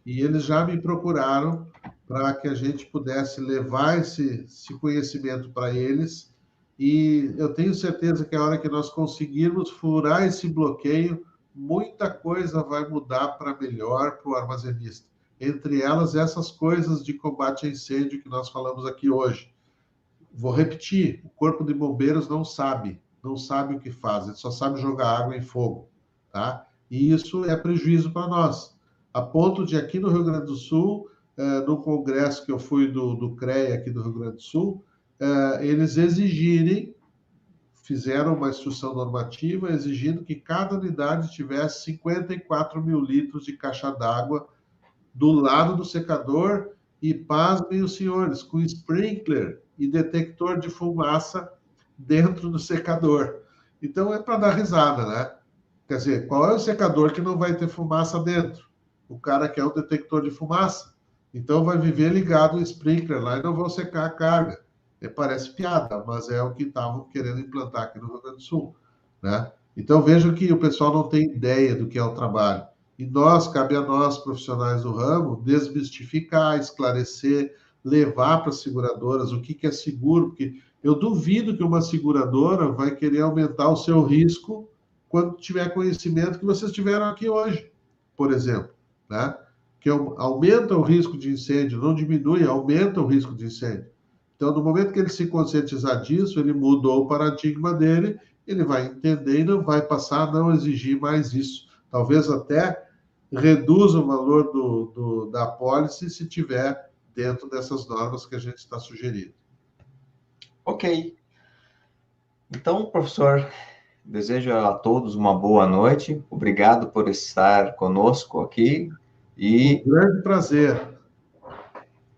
Speaker 12: E eles já me procuraram para que a gente pudesse levar esse conhecimento para eles. E eu tenho certeza que a hora que nós conseguirmos furar esse bloqueio, muita coisa vai mudar para melhor para o armazenista. Entre elas, essas coisas de combate a incêndio que nós falamos aqui hoje. Vou repetir, o Corpo de Bombeiros não sabe o que faz, ele só sabe jogar água em fogo, tá? E isso é prejuízo para nós. A ponto de aqui no Rio Grande do Sul, no congresso que eu fui do CREA aqui do Rio Grande do Sul, eles fizeram uma instrução normativa exigindo que cada unidade tivesse 54 mil litros de caixa d'água do lado do secador e, pasmem os senhores, com sprinkler e detector de fumaça dentro do secador. Então, é para dar risada, né? Quer dizer, qual é o secador que não vai ter fumaça dentro? O cara quer um detector de fumaça. Então, vai viver ligado o sprinkler lá e não vão secar a carga. Parece piada, mas é o que estavam querendo implantar aqui no Rio Grande do Sul, né? Então, vejam que o pessoal não tem ideia do que é o trabalho. E cabe a nós, profissionais do ramo, desmistificar, esclarecer, levar para as seguradoras o que é seguro, porque eu duvido que uma seguradora vai querer aumentar o seu risco quando tiver conhecimento que vocês tiveram aqui hoje, por exemplo, né? Que aumenta o risco de incêndio, não diminui, aumenta o risco de incêndio. Então, no momento que ele se conscientizar disso, ele mudou o paradigma dele ele vai entender e não vai passar a não exigir mais isso. Talvez até reduza o valor da apólice se tiver dentro dessas normas que a gente está sugerindo.
Speaker 11: Ok. Então, professor, desejo a todos uma boa noite. Obrigado por estar conosco aqui. E
Speaker 12: um grande prazer.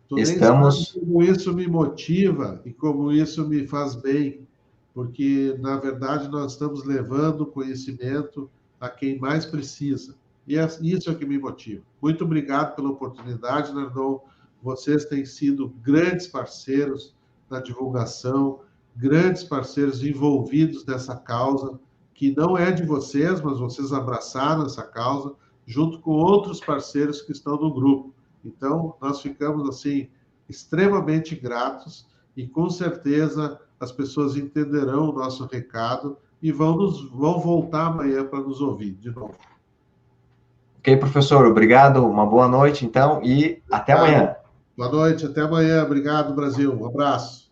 Speaker 12: Tu
Speaker 11: estamos...
Speaker 12: nem sabe como isso me motiva e como isso me faz bem, porque, na verdade, nós estamos levando conhecimento a quem mais precisa. E isso é o que me motiva. Muito obrigado pela oportunidade, Nardon. Vocês têm sido grandes parceiros na divulgação, grandes parceiros envolvidos nessa causa, que não é de vocês, mas vocês abraçaram essa causa, junto com outros parceiros que estão no grupo. Então, nós ficamos, assim, extremamente gratos e, com certeza, as pessoas entenderão o nosso recado e vão voltar amanhã para nos ouvir de novo.
Speaker 11: Ok, professor, obrigado, uma boa noite, então, e até amanhã.
Speaker 12: Boa noite, até amanhã. Obrigado, Brasil. Um abraço.